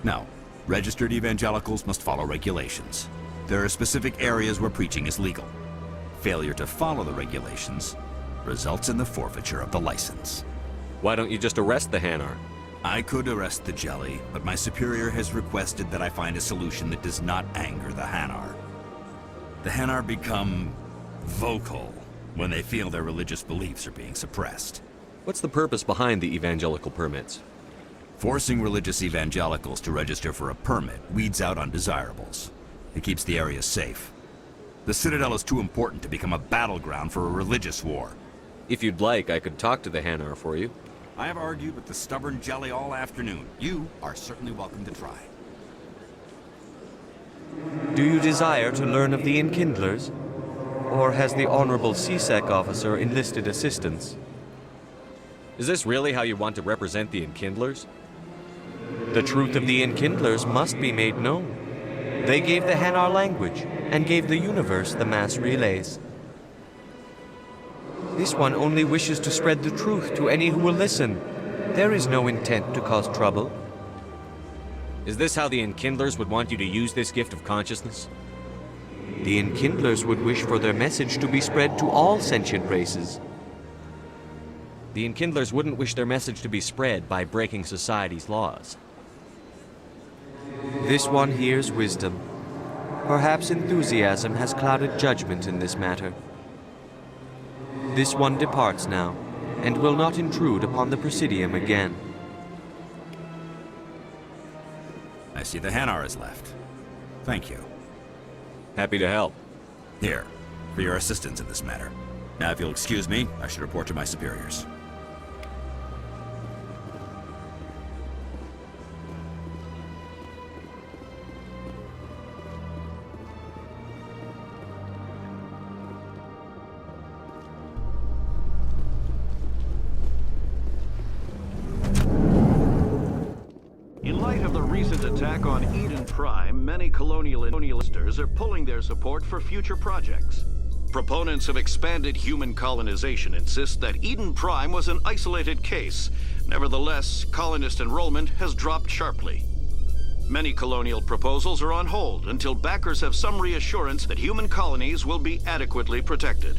No. Registered evangelicals must follow regulations. There are specific areas where preaching is legal. Failure to follow the regulations results in the forfeiture of the license. Why don't you just arrest the Hanar? I could arrest the jelly, but my superior has requested that I find a solution that does not anger the Hanar. The Hanar become vocal when they feel their religious beliefs are being suppressed. What's the purpose behind the evangelical permits? Forcing religious evangelicals to register for a permit weeds out undesirables. It keeps the area safe. The Citadel is too important to become a battleground for a religious war. If you'd like, I could talk to the Hanar for you. I have argued with the stubborn jelly all afternoon. You are certainly welcome to try. Do you desire to learn of the Enkindlers? Or has the Honorable CSEC officer enlisted assistance? Is this really how you want to represent the Enkindlers? The truth of the Enkindlers must be made known. They gave the Hanar language, and gave the universe the mass relays. This one only wishes to spread the truth to any who will listen. There is no intent to cause trouble. Is this how the Enkindlers would want you to use this gift of consciousness? The Enkindlers would wish for their message to be spread to all sentient races. The Enkindlers wouldn't wish their message to be spread by breaking society's laws. This one hears wisdom. Perhaps enthusiasm has clouded judgment in this matter. This one departs now, and will not intrude upon the Presidium again. I see the Hanar is left. Thank you. Happy to help. Here, for your assistance in this matter. Now, if you'll excuse me, I should report to my superiors. In light of the recent attack on Eden Prime, many colonialisters are pulling their support for future projects. Proponents of expanded human colonization insist that Eden Prime was an isolated case. Nevertheless, colonist enrollment has dropped sharply. Many colonial proposals are on hold until backers have some reassurance that human colonies will be adequately protected.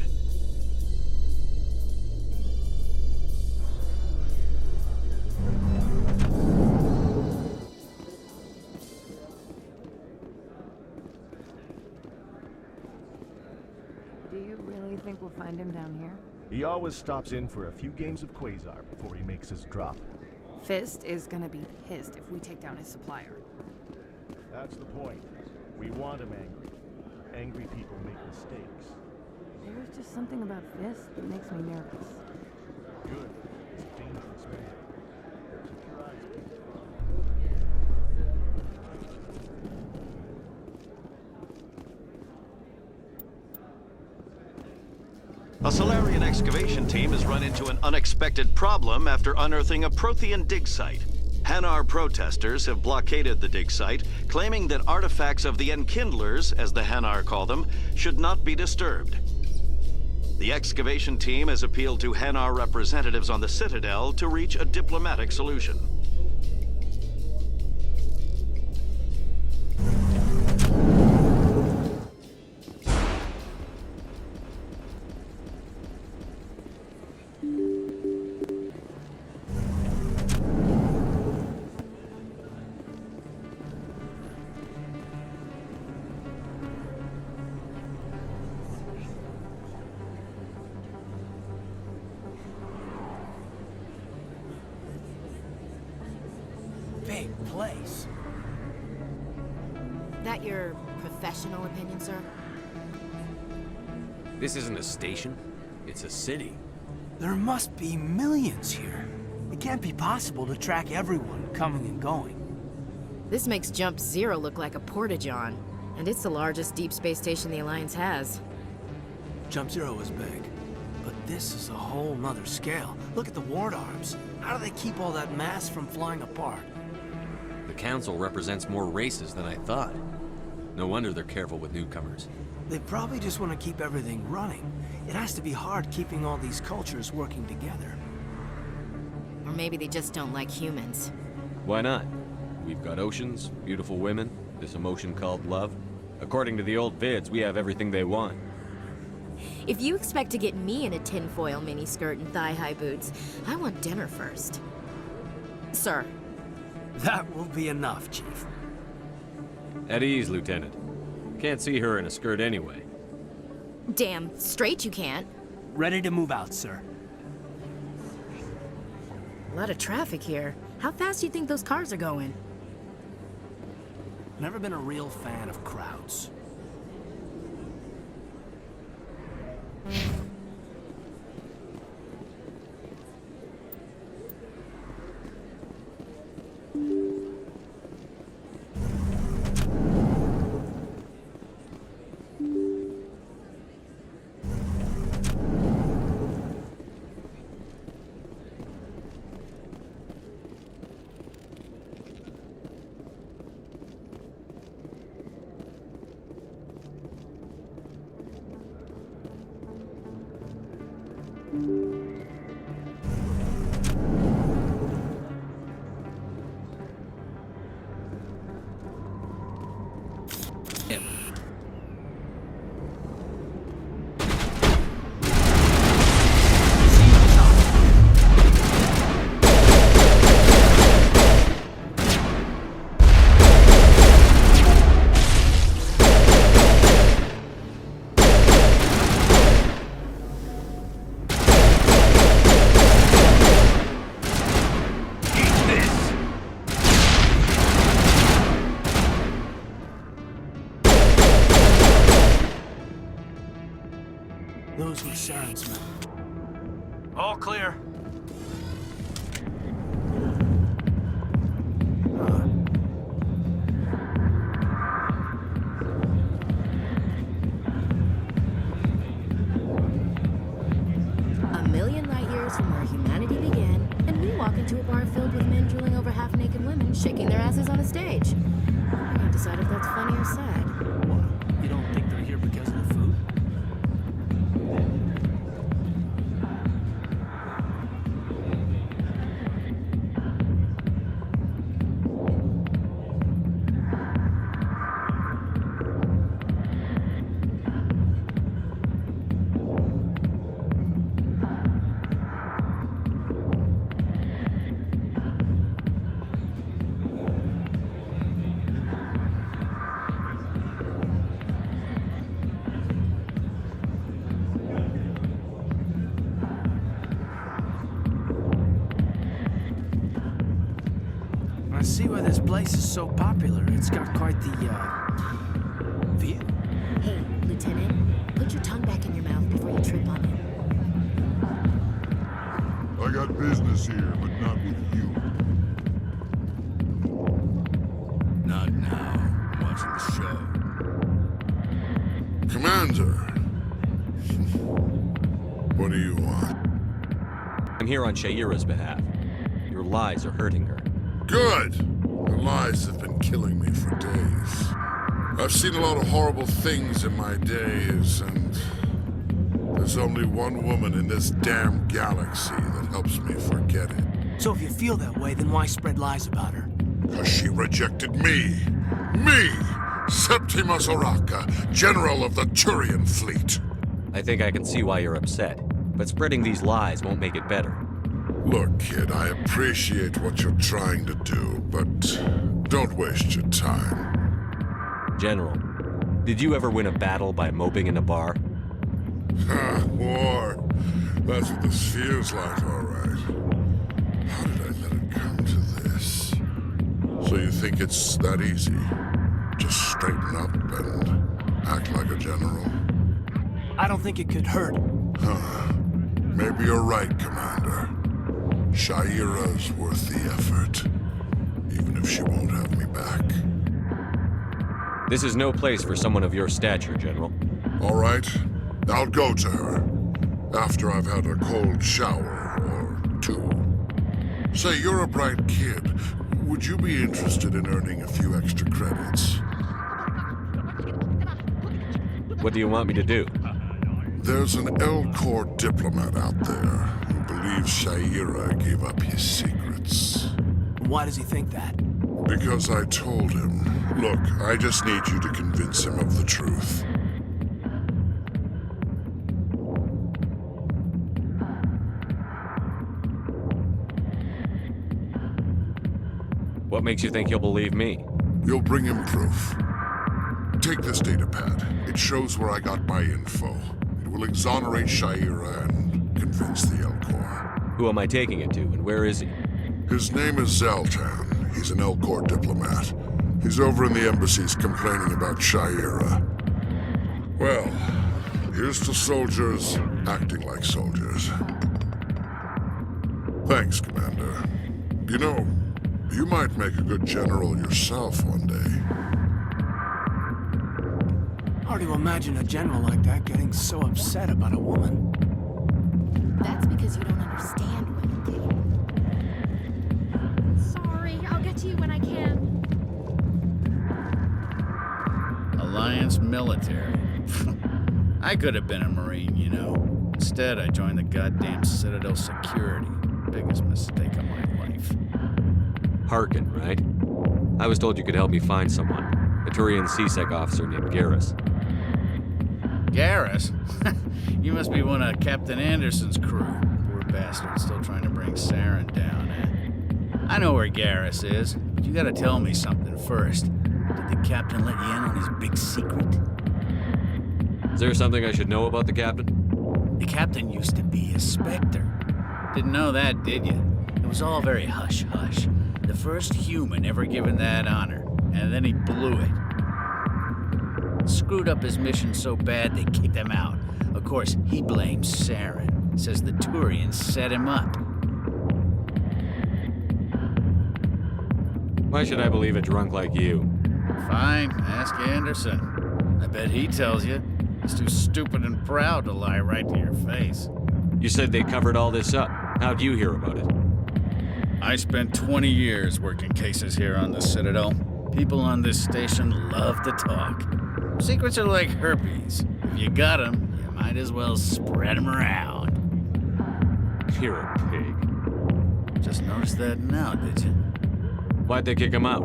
Do you really think we'll find him down here? He always stops in for a few games of Quasar before he makes his drop. Fist is gonna be pissed if we take down his supplier. That's the point. We want him angry. Angry people make mistakes. There's just something about Fist that makes me nervous. Good. He's a dangerous man. Keep your eyes peeled. A Solarian excavation team has run into an unexpected problem after unearthing a Prothean dig site. Hanar protesters have blockaded the dig site, claiming that artifacts of the Enkindlers, as the Hanar call them, should not be disturbed. The excavation team has appealed to Hanar representatives on the Citadel to reach a diplomatic solution. Big place. That your professional opinion, sir? This isn't a station. It's a city. There must be millions here. It can't be possible to track everyone coming and going. This makes Jump Zero look like a porta-john, and it's the largest deep space station the Alliance has. Jump Zero is big, but this is a whole nother scale. Look at the ward arms. How do they keep all that mass from flying apart? The Council represents more races than I thought. No wonder they're careful with newcomers. They probably just want to keep everything running. It has to be hard keeping all these cultures working together. Or maybe they just don't like humans. Why not? We've got oceans, beautiful women, this emotion called love. According to the old vids, we have everything they want. If you expect to get me in a tinfoil miniskirt and thigh-high boots, I want dinner first. Sir. That will be enough, Chief. At ease, Lieutenant. Can't see her in a skirt anyway. Damn straight you can't. Ready to move out, sir. A lot of traffic here. How fast do you think those cars are going? Never been a real fan of crowds. Those were Saren's men. All clear. A million light years from where humanity began, and we walk into a bar filled with men drooling over half-naked women, shaking their asses on a stage. I can't decide if that's funny or sad. What? You don't think they're here because of the food? I see why this place is so popular. It's got quite the, view. Hey, Lieutenant, put your tongue back in your mouth before you trip on it. I got business here, but not with you. Not now. I'm watching the show. Commander! What do you want? I'm here on Sha'ira's behalf. Your lies are hurting her. Good! The lies have been killing me for days. I've seen a lot of horrible things in my days, and there's only one woman in this damn galaxy that helps me forget it. So if you feel that way, then why spread lies about her? Because she rejected me! Me! Septimus Oraka, General of the Turian Fleet! I think I can see why you're upset, but spreading these lies won't make it better. Look, kid, I appreciate what you're trying to do, but don't waste your time. General, did you ever win a battle by moping in a bar? Ha, war. That's what this feels like, all right. How did I let it come to this? So you think it's that easy? Just straighten up and act like a general? I don't think it could hurt. Maybe you're right, Commander. Shaira's worth the effort, even if she won't have me back. This is no place for someone of your stature, General. All right, I'll go to her after I've had a cold shower or two. Say, you're a bright kid. Would you be interested in earning a few extra credits? What do you want me to do? There's an Elcor diplomat out there who believes Shaira gave up his secrets. Why does he think that? Because I told him. Look, I just need you to convince him of the truth. What makes you think he'll believe me? You'll bring him proof. Take this data pad. It shows where I got my info. It will exonerate Shaira and convince the Elcor. Who am I taking it to, and where is he? His name is Zaltan. He's an Elcor diplomat. He's over in the embassies complaining about Shaira. Well, here's to soldiers acting like soldiers. Thanks, Commander. You know, you might make a good general yourself one day. Hard to imagine a general like that getting so upset about a woman. That's because you don't understand women, Kate. Sorry, I'll get to you when I can. Alliance military. I could have been a Marine, you know. Instead, I joined the goddamn Citadel security. Biggest mistake of my life. Harkin, right? I was told you could help me find someone. A Turian CSEC officer named Garrus. Garrus? You must be one of Captain Anderson's crew. Poor bastard, still trying to bring Saren down, eh? I know where Garrus is, but you gotta tell me something first. Did the captain let you in on his big secret? Is there something I should know about the captain? The captain used to be a Spectre. Didn't know that, did you? It was all very hush-hush. The first human ever given that honor, and then he blew it. Screwed up his mission so bad they kicked him out. Of course, he blames Saren. Says the Turians set him up. Why should I believe a drunk like you? Fine, ask Anderson. I bet he tells you. He's too stupid and proud to lie right to your face. You said they covered all this up. How'd you hear about it? I spent 20 years working cases here on the Citadel. People on this station love to talk. Secrets are like herpes. If you got them, you might as well spread them around. You're a pig. Just noticed that now, did you? Why'd they kick him out?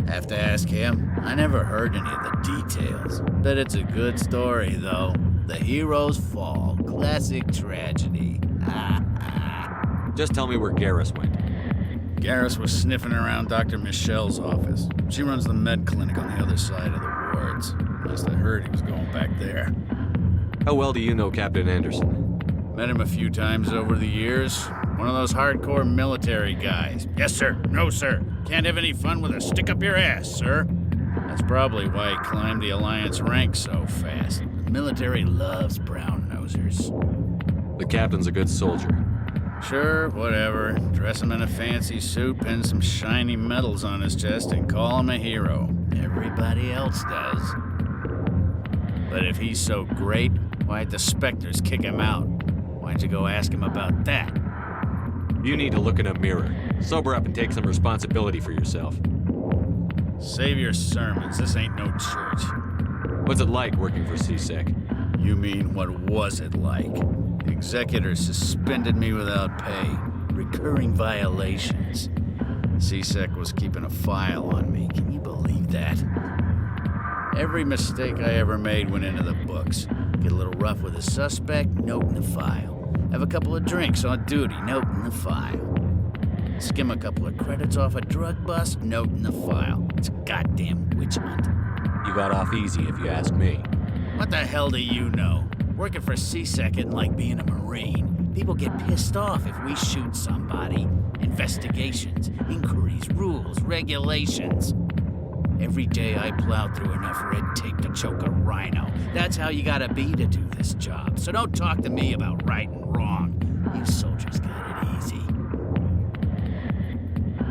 Have to ask him. I never heard any of the details. Bet it's a good story, though. The heroes fall. Classic tragedy. Just tell me where Garrus went. Garrus was sniffing around Dr. Michelle's office. She runs the med clinic on the other side of the wards. Last I heard, he was going back there. How well do you know Captain Anderson? Met him a few times over the years. One of those hardcore military guys. Yes, sir. No, sir. Can't have any fun with a stick up your ass, sir. That's probably why he climbed the Alliance ranks so fast. The military loves brown-nosers. The captain's a good soldier. Sure, whatever. Dress him in a fancy suit, pin some shiny medals on his chest, and call him a hero. Everybody else does. But if he's so great, why'd the Spectres kick him out? Why'd you go ask him about that? You need to look in a mirror. Sober up and take some responsibility for yourself. Save your sermons. This ain't no church. What's it like working for CSEC? You mean, what was it like? The executor suspended me without pay. Recurring violations. CSEC was keeping a file on me. Can you believe that? Every mistake I ever made went into the books. Get a little rough with a suspect, note in the file. Have a couple of drinks on duty, note in the file. Skim a couple of credits off a drug bust, note in the file. It's a goddamn witch hunt. You got off easy, if you ask me. What the hell do you know? Working for CSEC isn't like being a Marine. People get pissed off if we shoot somebody. Investigations, inquiries, rules, regulations. Every day I plow through enough red tape to choke a rhino. That's how you gotta be to do this job. So don't talk to me about right and wrong. You soldiers got it easy.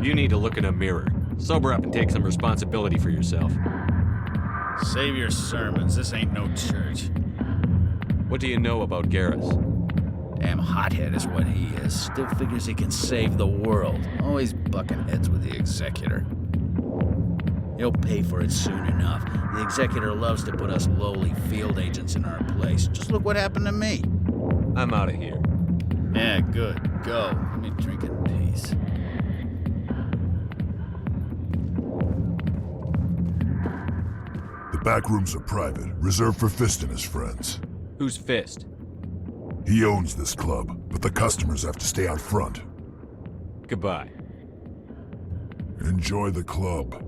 You need to look in a mirror. Sober up and take some responsibility for yourself. Save your sermons. This ain't no church. What do you know about Garrus? Damn hothead is what he is. Still figures he can save the world. Always bucking heads with the Executor. He'll pay for it soon enough. The Executor loves to put us lowly field agents in our place. Just look what happened to me. I'm out of here. Yeah, good. Go. Let me drink in peace. The back rooms are private, reserved for Fist and his friends. Who's Fist? He owns this club, but the customers have to stay out front. Goodbye. Enjoy the club.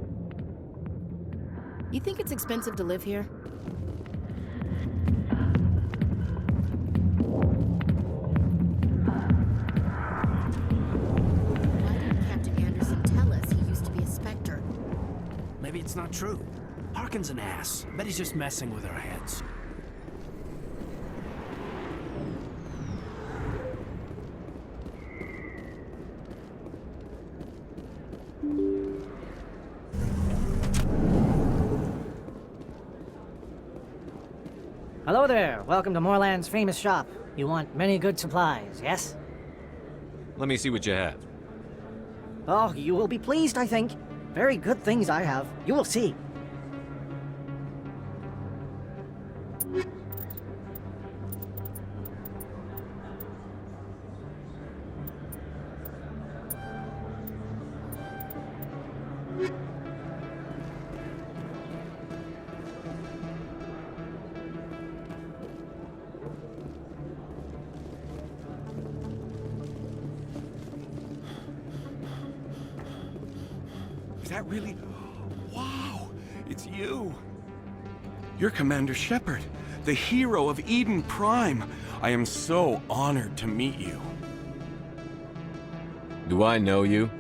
You think it's expensive to live here? Why didn't Captain Anderson tell us he used to be a Spectre? Maybe it's not true. Harkin's an ass. Bet he's just messing with our heads. Hello there. Welcome to Moorland's famous shop. You want many good supplies, yes? Let me see what you have. Oh, you will be pleased, I think. Very good things I have. You will see. Is that really? Wow, it's you. You're Commander Shepard, the hero of Eden Prime. I am so honored to meet you. Do I know you?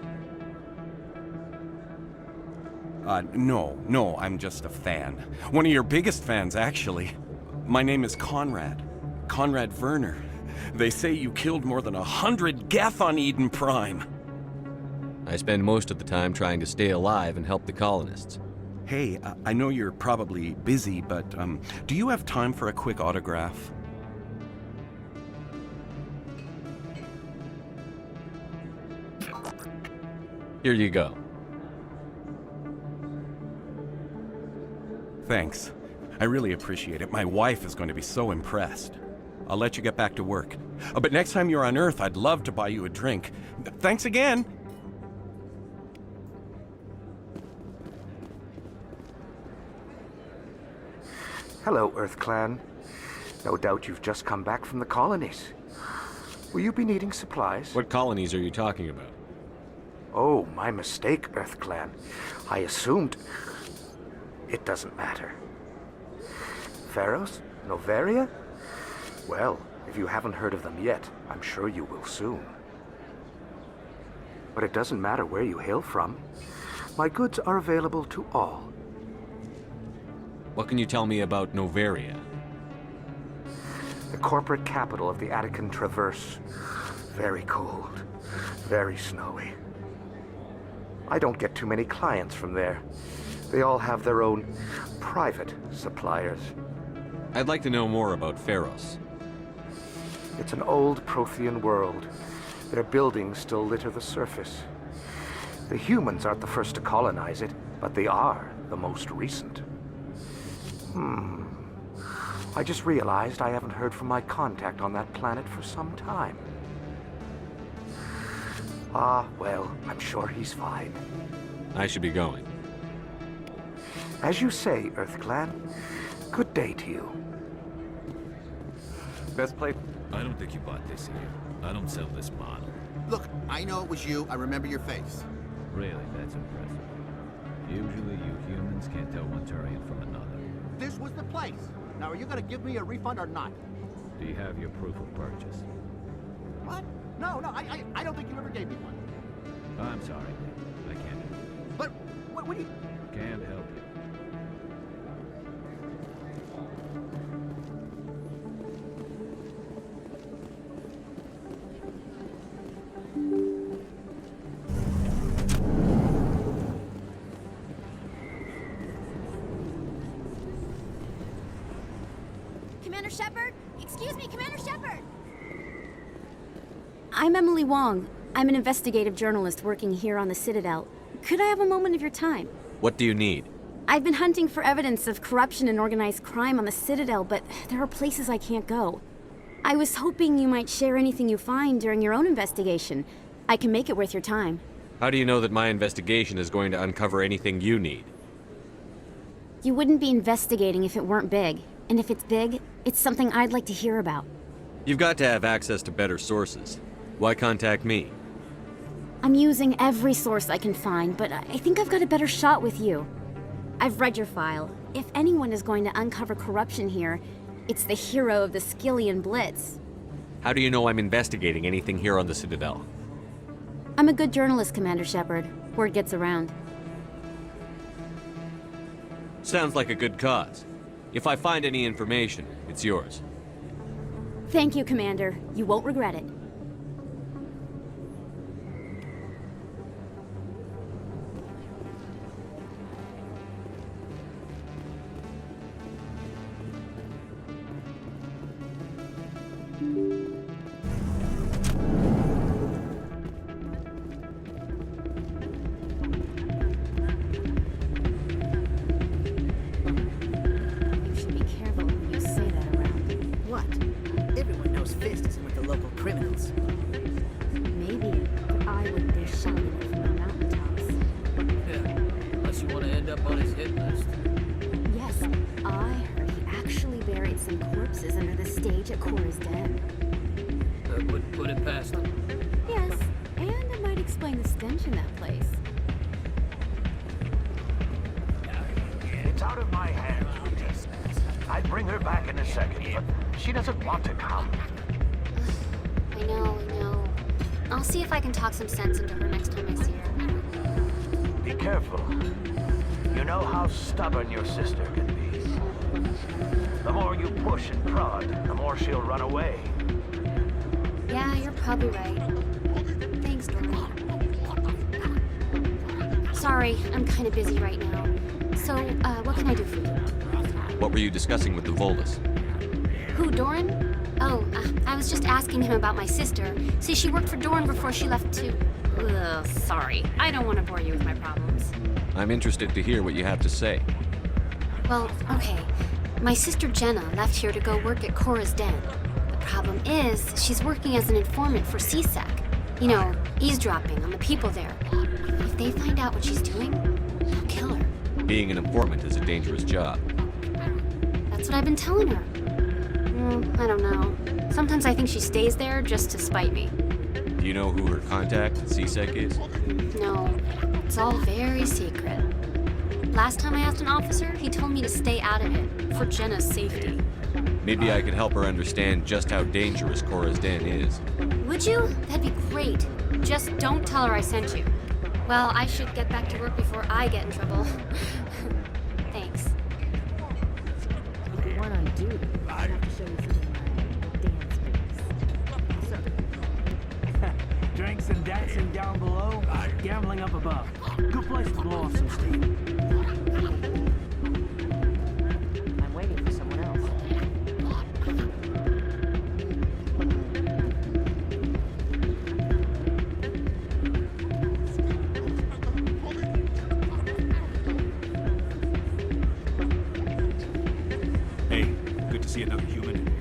No, I'm just a fan. One of your biggest fans, actually. My name is Conrad. Conrad Werner. They say you killed more than 100 Geth on Eden Prime. I spend most of the time trying to stay alive and help the colonists. Hey, I know you're probably busy, but do you have time for a quick autograph? Here you go. Thanks. I really appreciate it. My wife is going to be so impressed. I'll let you get back to work. But next time you're on Earth, I'd love to buy you a drink. Thanks again! Hello, Earth Clan. No doubt you've just come back from the colonies. Will you be needing supplies? What colonies are you talking about? Oh, my mistake, Earth Clan. I assumed... It doesn't matter. Pharos? Noveria? Well, if you haven't heard of them yet, I'm sure you will soon. But it doesn't matter where you hail from. My goods are available to all. What can you tell me about Noveria? The corporate capital of the Attican Traverse. Very cold. Very snowy. I don't get too many clients from there. They all have their own private suppliers. I'd like to know more about Pharos. It's an old Prothean world. Their buildings still litter the surface. The humans aren't the first to colonize it, but they are the most recent. I just realized I haven't heard from my contact on that planet for some time. Ah, well, I'm sure he's fine. I should be going. As you say, Earth Clan. Good day to you. Best place. I don't think you bought this here. I don't sell this model. Look, I know it was you. I remember your face. Really, that's impressive. Usually you humans can't tell one Turian from another. This was the place. Now, are you gonna give me a refund or not? Do you have your proof of purchase? What? No, I don't think you ever gave me one. I'm sorry. I can't. But, what do you... Can't help it. Commander Shepard? Excuse me, Commander Shepard! I'm Emily Wong. I'm an investigative journalist working here on the Citadel. Could I have a moment of your time? What do you need? I've been hunting for evidence of corruption and organized crime on the Citadel, but there are places I can't go. I was hoping you might share anything you find during your own investigation. I can make it worth your time. How do you know that my investigation is going to uncover anything you need? You wouldn't be investigating if it weren't big. And if it's big, it's something I'd like to hear about. You've got to have access to better sources. Why contact me? I'm using every source I can find, but I think I've got a better shot with you. I've read your file. If anyone is going to uncover corruption here, it's the hero of the Skillian Blitz. How do you know I'm investigating anything here on the Citadel? I'm a good journalist, Commander Shepard. Word gets around. Sounds like a good cause. If I find any information, it's yours. Thank you, Commander. You won't regret it. Some sense into her next time I see her. Be careful. You know how stubborn your sister can be. The more you push and prod, the more she'll run away. Yeah, you're probably right. Thanks, Doran. Sorry, I'm kind of busy right now. So, what can I do for you? What were you discussing with the Volus? Who, Doran? Oh, I was just asking him about my sister. See, she worked for Doran before she left to... Ugh, sorry. I don't want to bore you with my problems. I'm interested to hear what you have to say. Well, okay. My sister Jenna left here to go work at Cora's Den. The problem is, she's working as an informant for CSEC. You know, eavesdropping on the people there. If they find out what she's doing, they'll kill her. Being an informant is a dangerous job. That's what I've been telling her. I don't know. Sometimes I think she stays there just to spite me. Do you know who her contact at CSEC is? No, it's all very secret. Last time I asked an officer, he told me to stay out of it, for Jenna's safety. Maybe I could help her understand just how dangerous Cora's Den is. Would you? That'd be great. Just don't tell her I sent you. Well, I should get back to work before I get in trouble. Thanks. If you weren't on duty, I'd have to show you some of my dance moves. Drinks and dancing down below, gambling up above. Good place to blow off some steam. I'm waiting for someone else. Hey, good to see another human in here.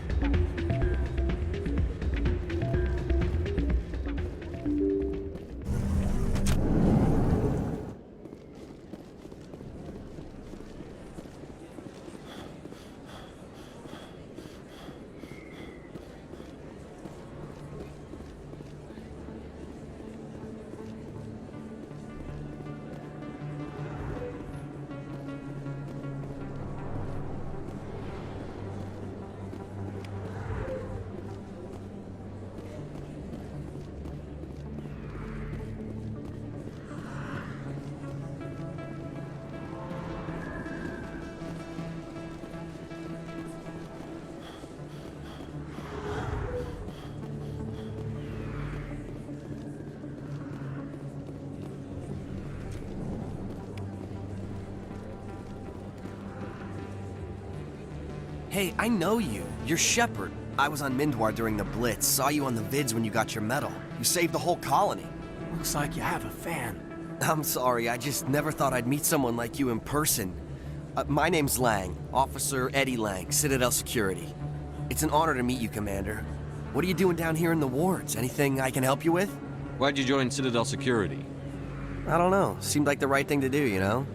Hey, I know you. You're Shepard. I was on Mindwar during the Blitz. Saw you on the vids when you got your medal. You saved the whole colony. Looks like you have a fan. I'm sorry, I just never thought I'd meet someone like you in person. My name's Lang, Officer Eddie Lang, Citadel Security. It's an honor to meet you, Commander. What are you doing down here in the wards? Anything I can help you with? Why'd you join Citadel Security? I don't know. Seemed like the right thing to do, you know?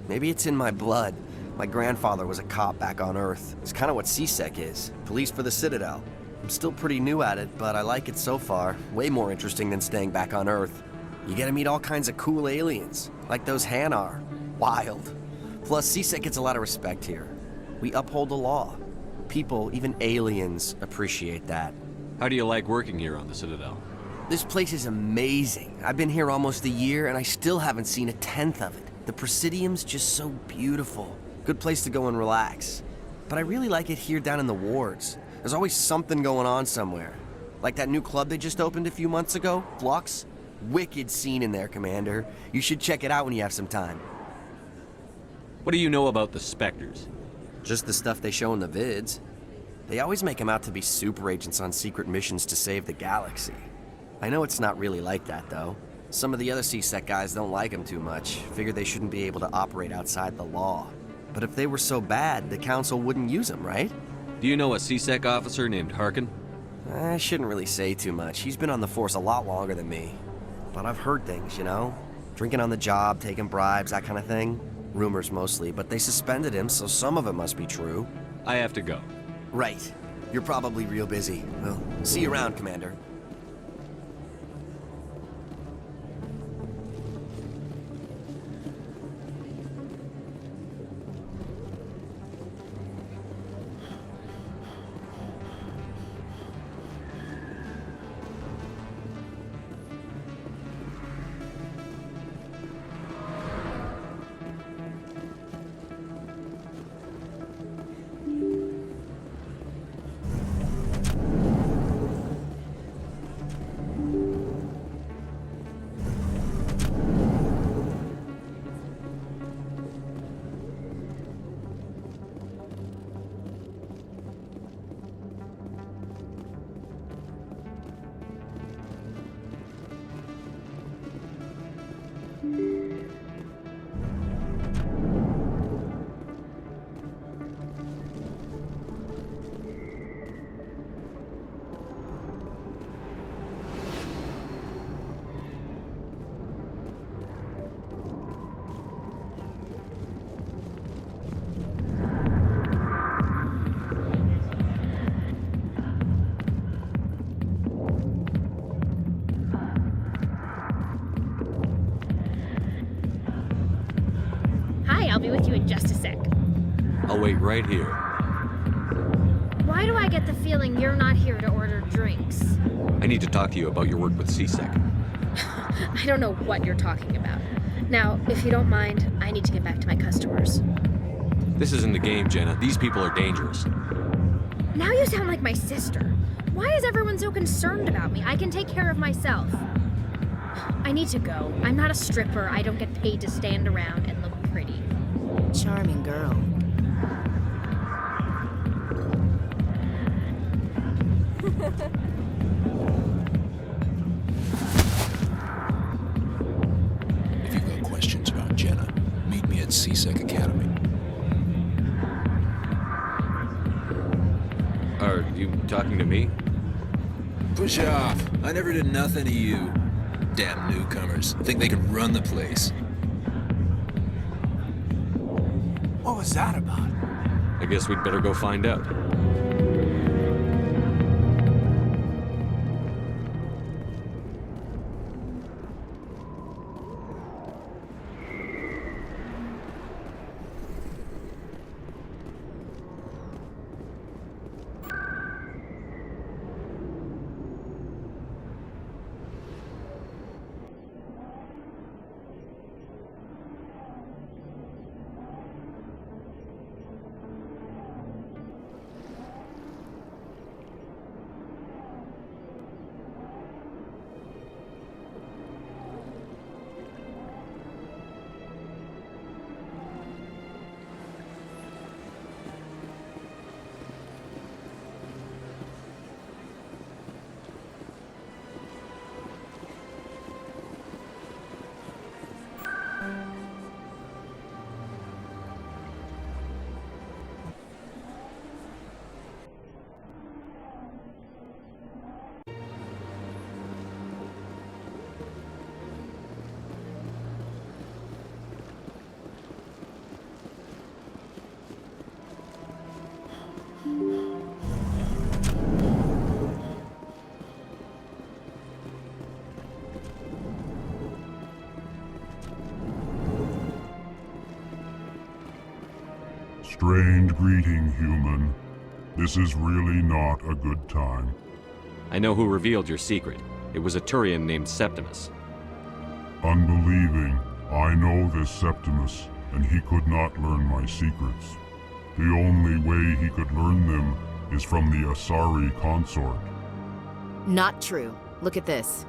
Maybe it's in my blood. My grandfather was a cop back on Earth. It's kind of what CSEC is. Police for the Citadel. I'm still pretty new at it, but I like it so far. Way more interesting than staying back on Earth. You get to meet all kinds of cool aliens, like those Hanar. Wild. Plus, CSEC gets a lot of respect here. We uphold the law. People, even aliens, appreciate that. How do you like working here on the Citadel? This place is amazing. I've been here almost a year, and I still haven't seen a tenth of it. The Presidium's just so beautiful. Good place to go and relax. But I really like it here down in the wards. There's always something going on somewhere. Like that new club they just opened a few months ago, Flux. Wicked scene in there, Commander. You should check it out when you have some time. What do you know about the Spectres? Just the stuff they show in the vids. They always make them out to be super agents on secret missions to save the galaxy. I know it's not really like that, though. Some of the other CSEC guys don't like them too much. Figure they shouldn't be able to operate outside the law. But if they were so bad, the Council wouldn't use them, right? Do you know a CSEC officer named Harkin? I shouldn't really say too much. He's been on the force a lot longer than me. But I've heard things, you know? Drinking on the job, taking bribes, that kind of thing. Rumors mostly, but they suspended him, so some of it must be true. I have to go. Right. You're probably real busy. Well, see you around, Commander. I'll be with you in just a sec. I'll wait right here. Why do I get the feeling you're not here to order drinks? I need to talk to you about your work with CSEC. I don't know what you're talking about. Now, if you don't mind, I need to get back to my customers. This isn't the game, Jenna. These people are dangerous. Now you sound like my sister. Why is everyone so concerned about me? I can take care of myself. I need to go. I'm not a stripper. I don't get paid to stand around and look pretty. Charming girl. If you've got questions about Jenna, meet me at CSEC Academy. Are you talking to me? Push off. I never did nothing to you. Damn newcomers. Think they can run the place. What was that about? I guess we'd better go find out. Strained greeting, human. This is really not a good time. I know who revealed your secret. It was a Turian named Septimus. Unbelieving, I know this Septimus, and he could not learn my secrets. The only way he could learn them is from the Asari consort. Not true. Look at this.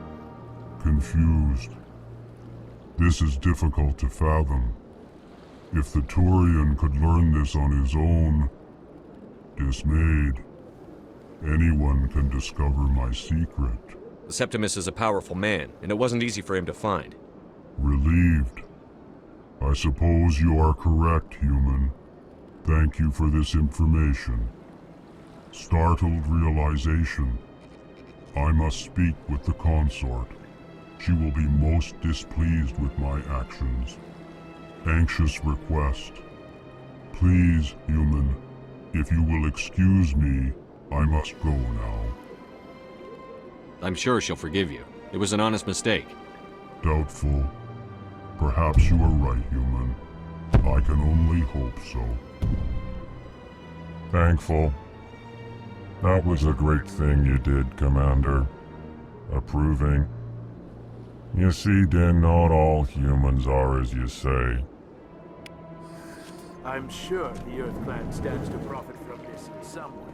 Confused. This is difficult to fathom. If the Turian could learn this on his own, dismayed, anyone can discover my secret. Septimus is a powerful man, and it wasn't easy for him to find. Relieved. I suppose you are correct, human. Thank you for this information. Startled realization. I must speak with the consort. She will be most displeased with my actions. Anxious request. Please, human, if you will excuse me, I must go now. I'm sure she'll forgive you. It was an honest mistake. Doubtful. Perhaps you are right, human. I can only hope so. Thankful. That was a great thing you did, Commander. Approving. You see, Din, not all humans are as you say. I'm sure the Earth Clan stands to profit from this in some way.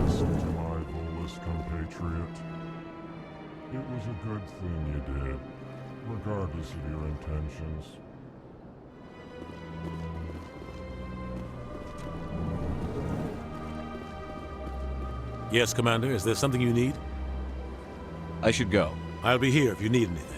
Listen to my Volus compatriot. It was a good thing you did, regardless of your intentions. Yes, Commander, is there something you need? I should go. I'll be here if you need anything.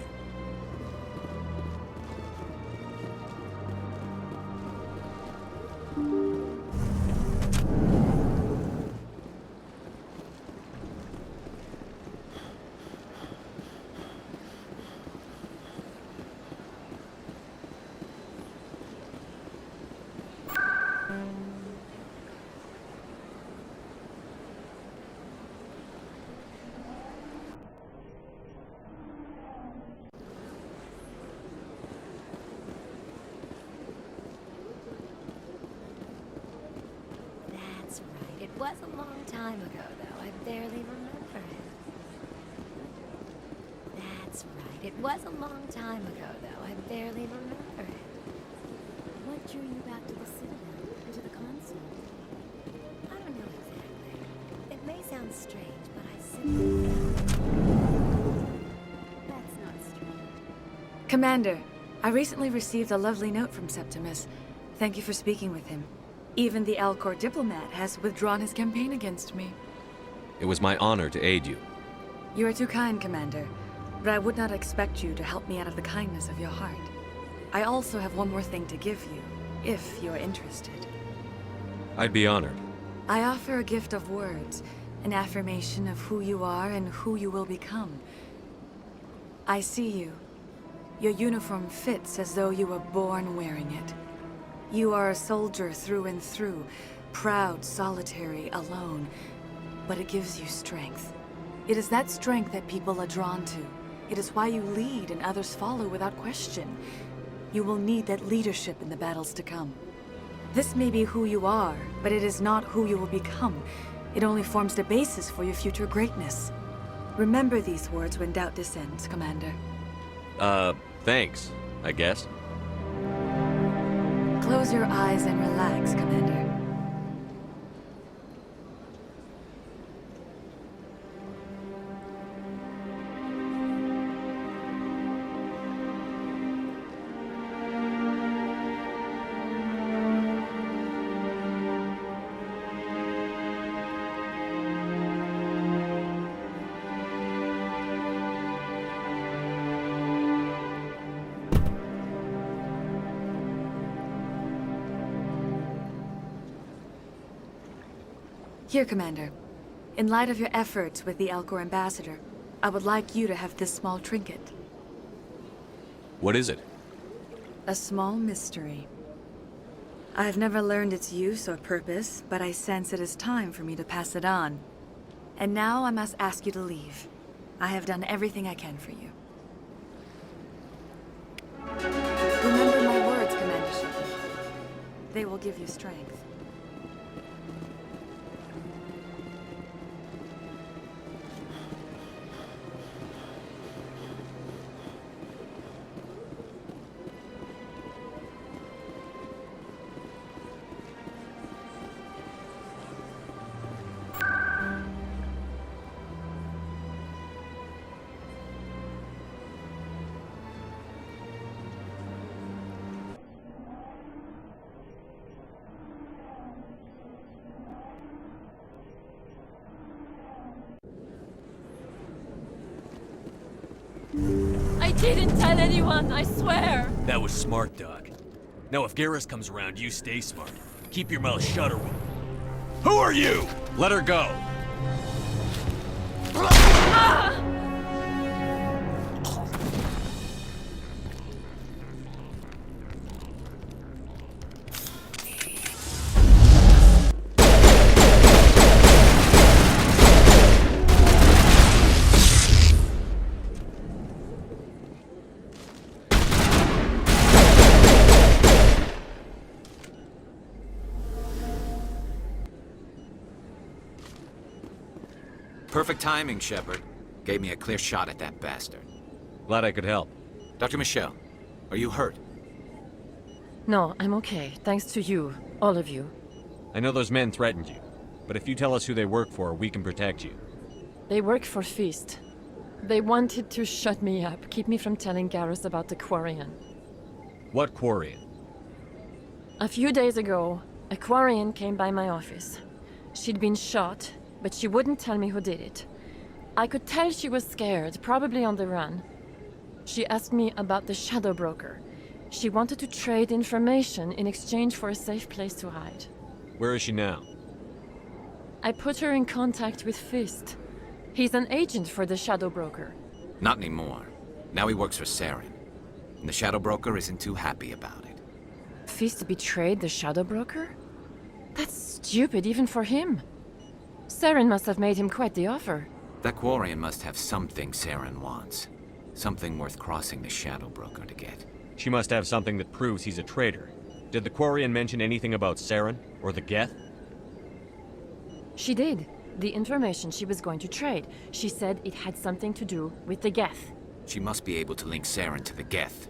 That's right. It was a long time ago, though. I barely remember it. That's right. It was a long time ago, though. I barely remember it. What drew you back to the Citadel? To the console? I don't know exactly. It may sound strange, but I simply... That's not strange. Commander, I recently received a lovely note from Septimus. Thank you for speaking with him. Even the Alcor diplomat has withdrawn his campaign against me. It was my honor to aid you. You are too kind, Commander, but I would not expect you to help me out of the kindness of your heart. I also have one more thing to give you, if you're interested. I'd be honored. I offer a gift of words, an affirmation of who you are and who you will become. I see you. Your uniform fits as though you were born wearing it. You are a soldier through and through, proud, solitary, alone, but it gives you strength. It is that strength that people are drawn to. It is why you lead and others follow without question. You will need that leadership in the battles to come. This may be who you are, but it is not who you will become. It only forms the basis for your future greatness. Remember these words when doubt descends, Commander. Thanks, I guess. Close your eyes and relax, Commander. Here, Commander. In light of your efforts with the Alcor ambassador, I would like you to have this small trinket. What is it? A small mystery. I have never learned its use or purpose, but I sense it is time for me to pass it on. And now I must ask you to leave. I have done everything I can for you. They will give you strength. I didn't tell anyone, I swear! That was smart, Doc. Now if Garrus comes around, you stay smart. Keep your mouth shut or... Who are you? Let her go! Perfect timing, Shepard. Gave me a clear shot at that bastard. Glad I could help. Dr. Michelle, are you hurt? No, I'm okay. Thanks to you. All of you. I know those men threatened you, but if you tell us who they work for, we can protect you. They work for Feast. They wanted to shut me up, keep me from telling Garrus about the Quarian. What Quarian? A few days ago, a Quarian came by my office. She'd been shot, but she wouldn't tell me who did it. I could tell she was scared, probably on the run. She asked me about the Shadow Broker. She wanted to trade information in exchange for a safe place to hide. Where is she now? I put her in contact with Fist. He's an agent for the Shadow Broker. Not anymore. Now he works for Saren. And the Shadow Broker isn't too happy about it. Fist betrayed the Shadow Broker? That's stupid even for him. Saren must have made him quite the offer. That Quarian must have something Saren wants. Something worth crossing the Shadow Broker to get. She must have something that proves he's a traitor. Did the Quarian mention anything about Saren? Or the Geth? She did. The information she was going to trade. She said it had something to do with the Geth. She must be able to link Saren to the Geth.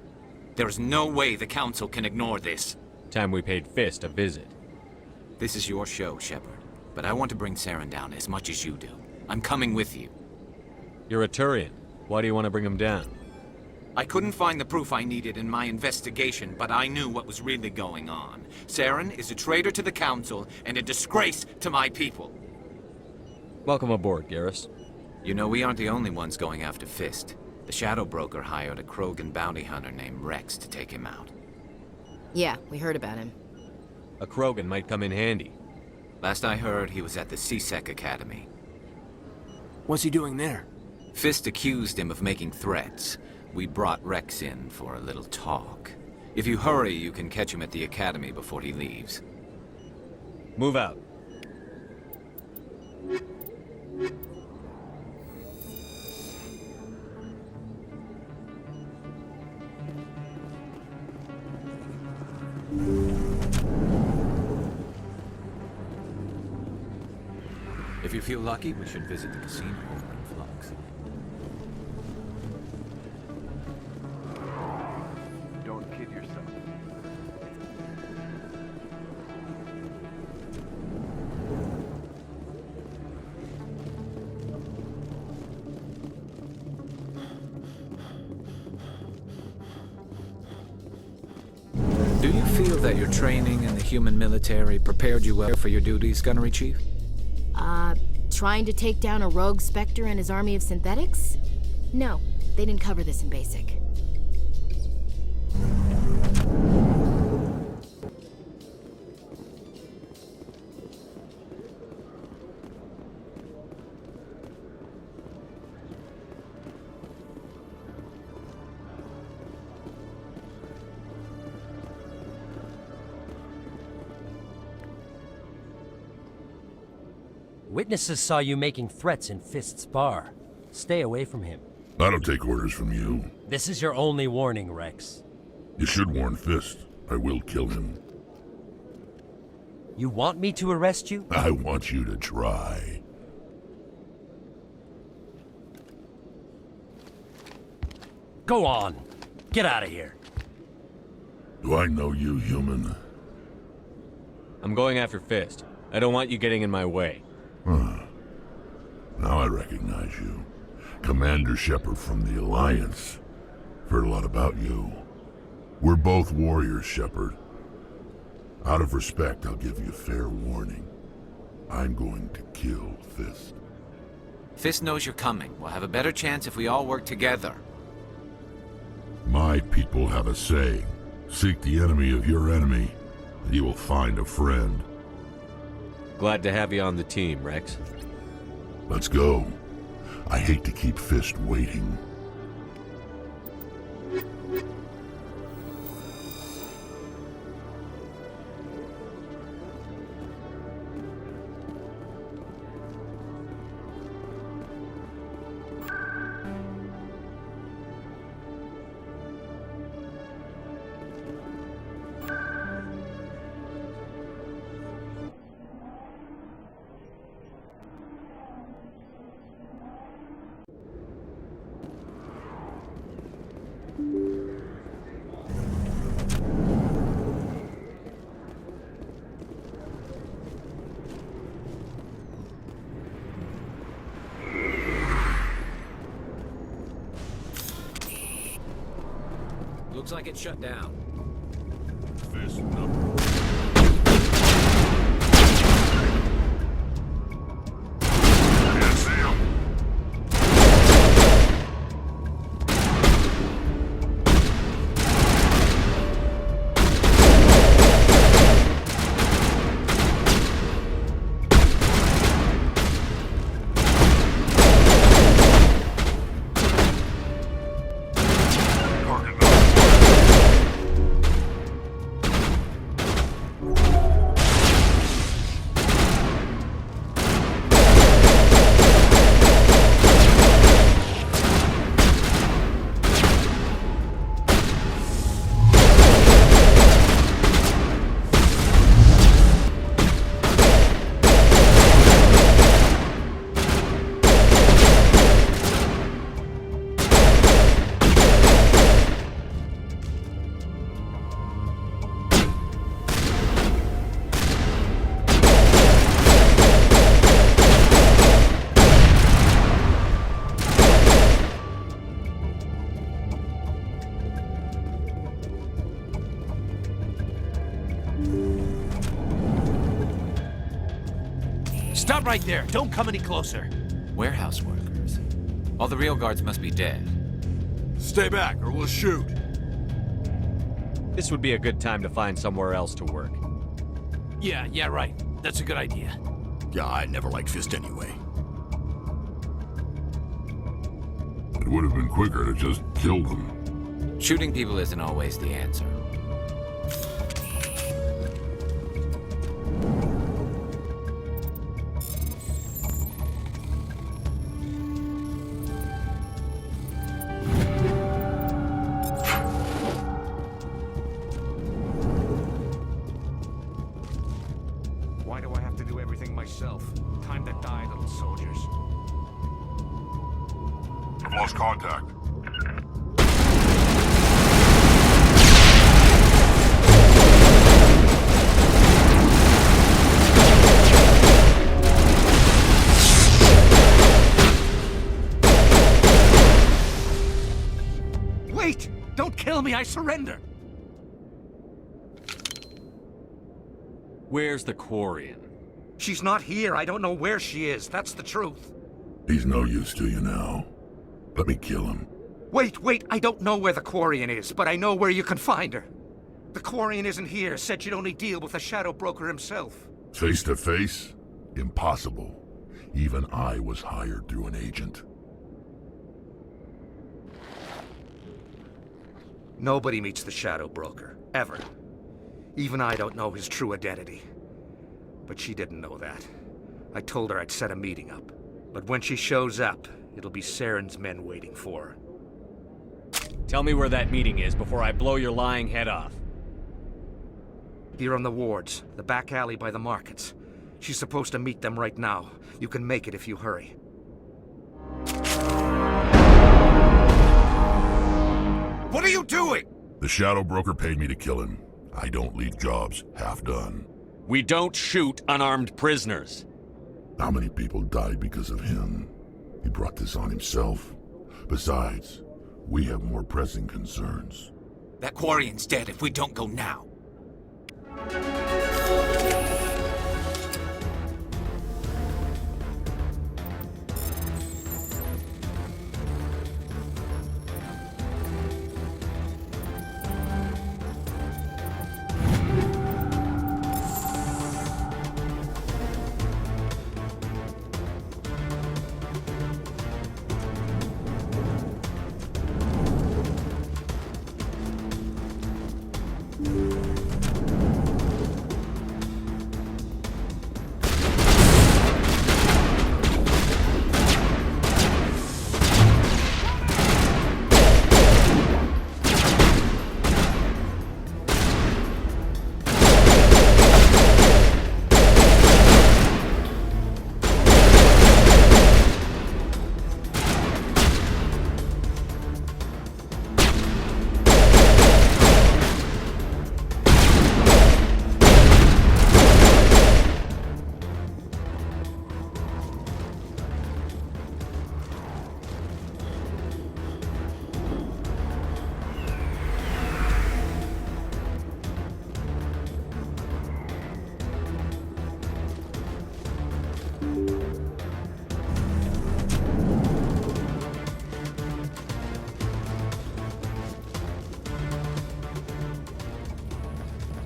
There is no way the Council can ignore this. Time we paid Fist a visit. This is your show, Shepard. But I want to bring Saren down as much as you do. I'm coming with you. You're a Turian. Why do you want to bring him down? I couldn't find the proof I needed in my investigation, but I knew what was really going on. Saren is a traitor to the Council and a disgrace to my people. Welcome aboard, Garrus. You know, we aren't the only ones going after Fist. The Shadow Broker hired a Krogan bounty hunter named Rex to take him out. Yeah, we heard about him. A Krogan might come in handy. Last I heard, he was at the C-Sec Academy. What's he doing there? Fist accused him of making threats. We brought Rex in for a little talk. If you hurry, you can catch him at the Academy before he leaves. Move out. If you feel lucky, we should visit the casino over in Flux. Don't kid yourself. Do you feel that your training in the human military prepared you well for your duties, Gunnery Chief? Trying to take down a rogue Spectre and his army of synthetics? No, they didn't cover this in basic. Witnesses saw you making threats in Fist's bar. Stay away from him. I don't take orders from you. This is your only warning, Rex. You should warn Fist. I will kill him. You want me to arrest you? I want you to try. Go on. Get out of here. Do I know you, human? I'm going after Fist. I don't want you getting in my way. Huh. Now I recognize you. Commander Shepard from the Alliance. Heard a lot about you. We're both warriors, Shepard. Out of respect, I'll give you fair warning. I'm going to kill Fist. Fist knows you're coming. We'll have a better chance if we all work together. My people have a saying. Seek the enemy of your enemy, and you will find a friend. Glad to have you on the team, Rex. Let's go. I hate to keep Fist waiting. Looks like it's shut down. Fist up. Can't see him. Stop right there! Don't come any closer! Warehouse workers. All the real guards must be dead. Stay back or we'll shoot. This would be a good time to find somewhere else to work. Yeah, right. That's a good idea. Yeah, I never liked Fist anyway. It would have been quicker to just kill them. Shooting people isn't always the answer. Why do I have to do everything myself? Time to die, little soldiers. I've lost contact. Wait! Don't kill me, I surrender! Where's the Quarian? She's not here. I don't know where she is. That's the truth. He's no use to you now. Let me kill him. Wait. I don't know where the Quarian is, but I know where you can find her. The Quarian isn't here. Said she'd only deal with the Shadow Broker himself. Face to face? Impossible. Even I was hired through an agent. Nobody meets the Shadow Broker. Ever. Even I don't know his true identity. But she didn't know that. I told her I'd set a meeting up. But when she shows up, it'll be Saren's men waiting for her. Tell me where that meeting is before I blow your lying head off. Here on the wards, the back alley by the markets. She's supposed to meet them right now. You can make it if you hurry. What are you doing? The Shadow Broker paid me to kill him. I don't leave jobs half done. We don't shoot unarmed prisoners. How many people died because of him? He brought this on himself. Besides, we have more pressing concerns. That Quarian's dead if we don't go now.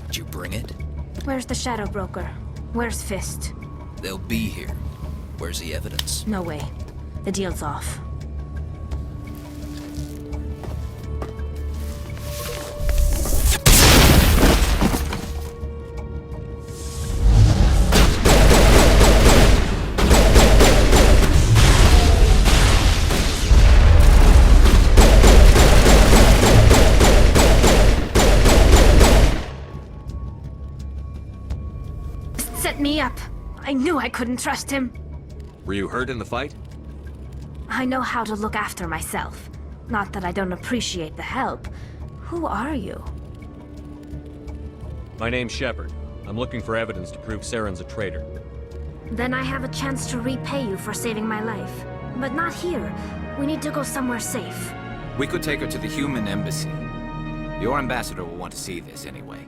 Did you bring it? Where's the Shadow Broker? Where's Fist? They'll be here. Where's the evidence? No way. The deal's off. Set me up. I knew I couldn't trust him. Were you hurt in the fight? I know how to look after myself. Not that I don't appreciate the help. Who are you? My name's Shepard. I'm looking for evidence to prove Saren's a traitor. Then I have a chance to repay you for saving my life. But not here. We need to go somewhere safe. We could take her to the human embassy. Your ambassador will want to see this anyway.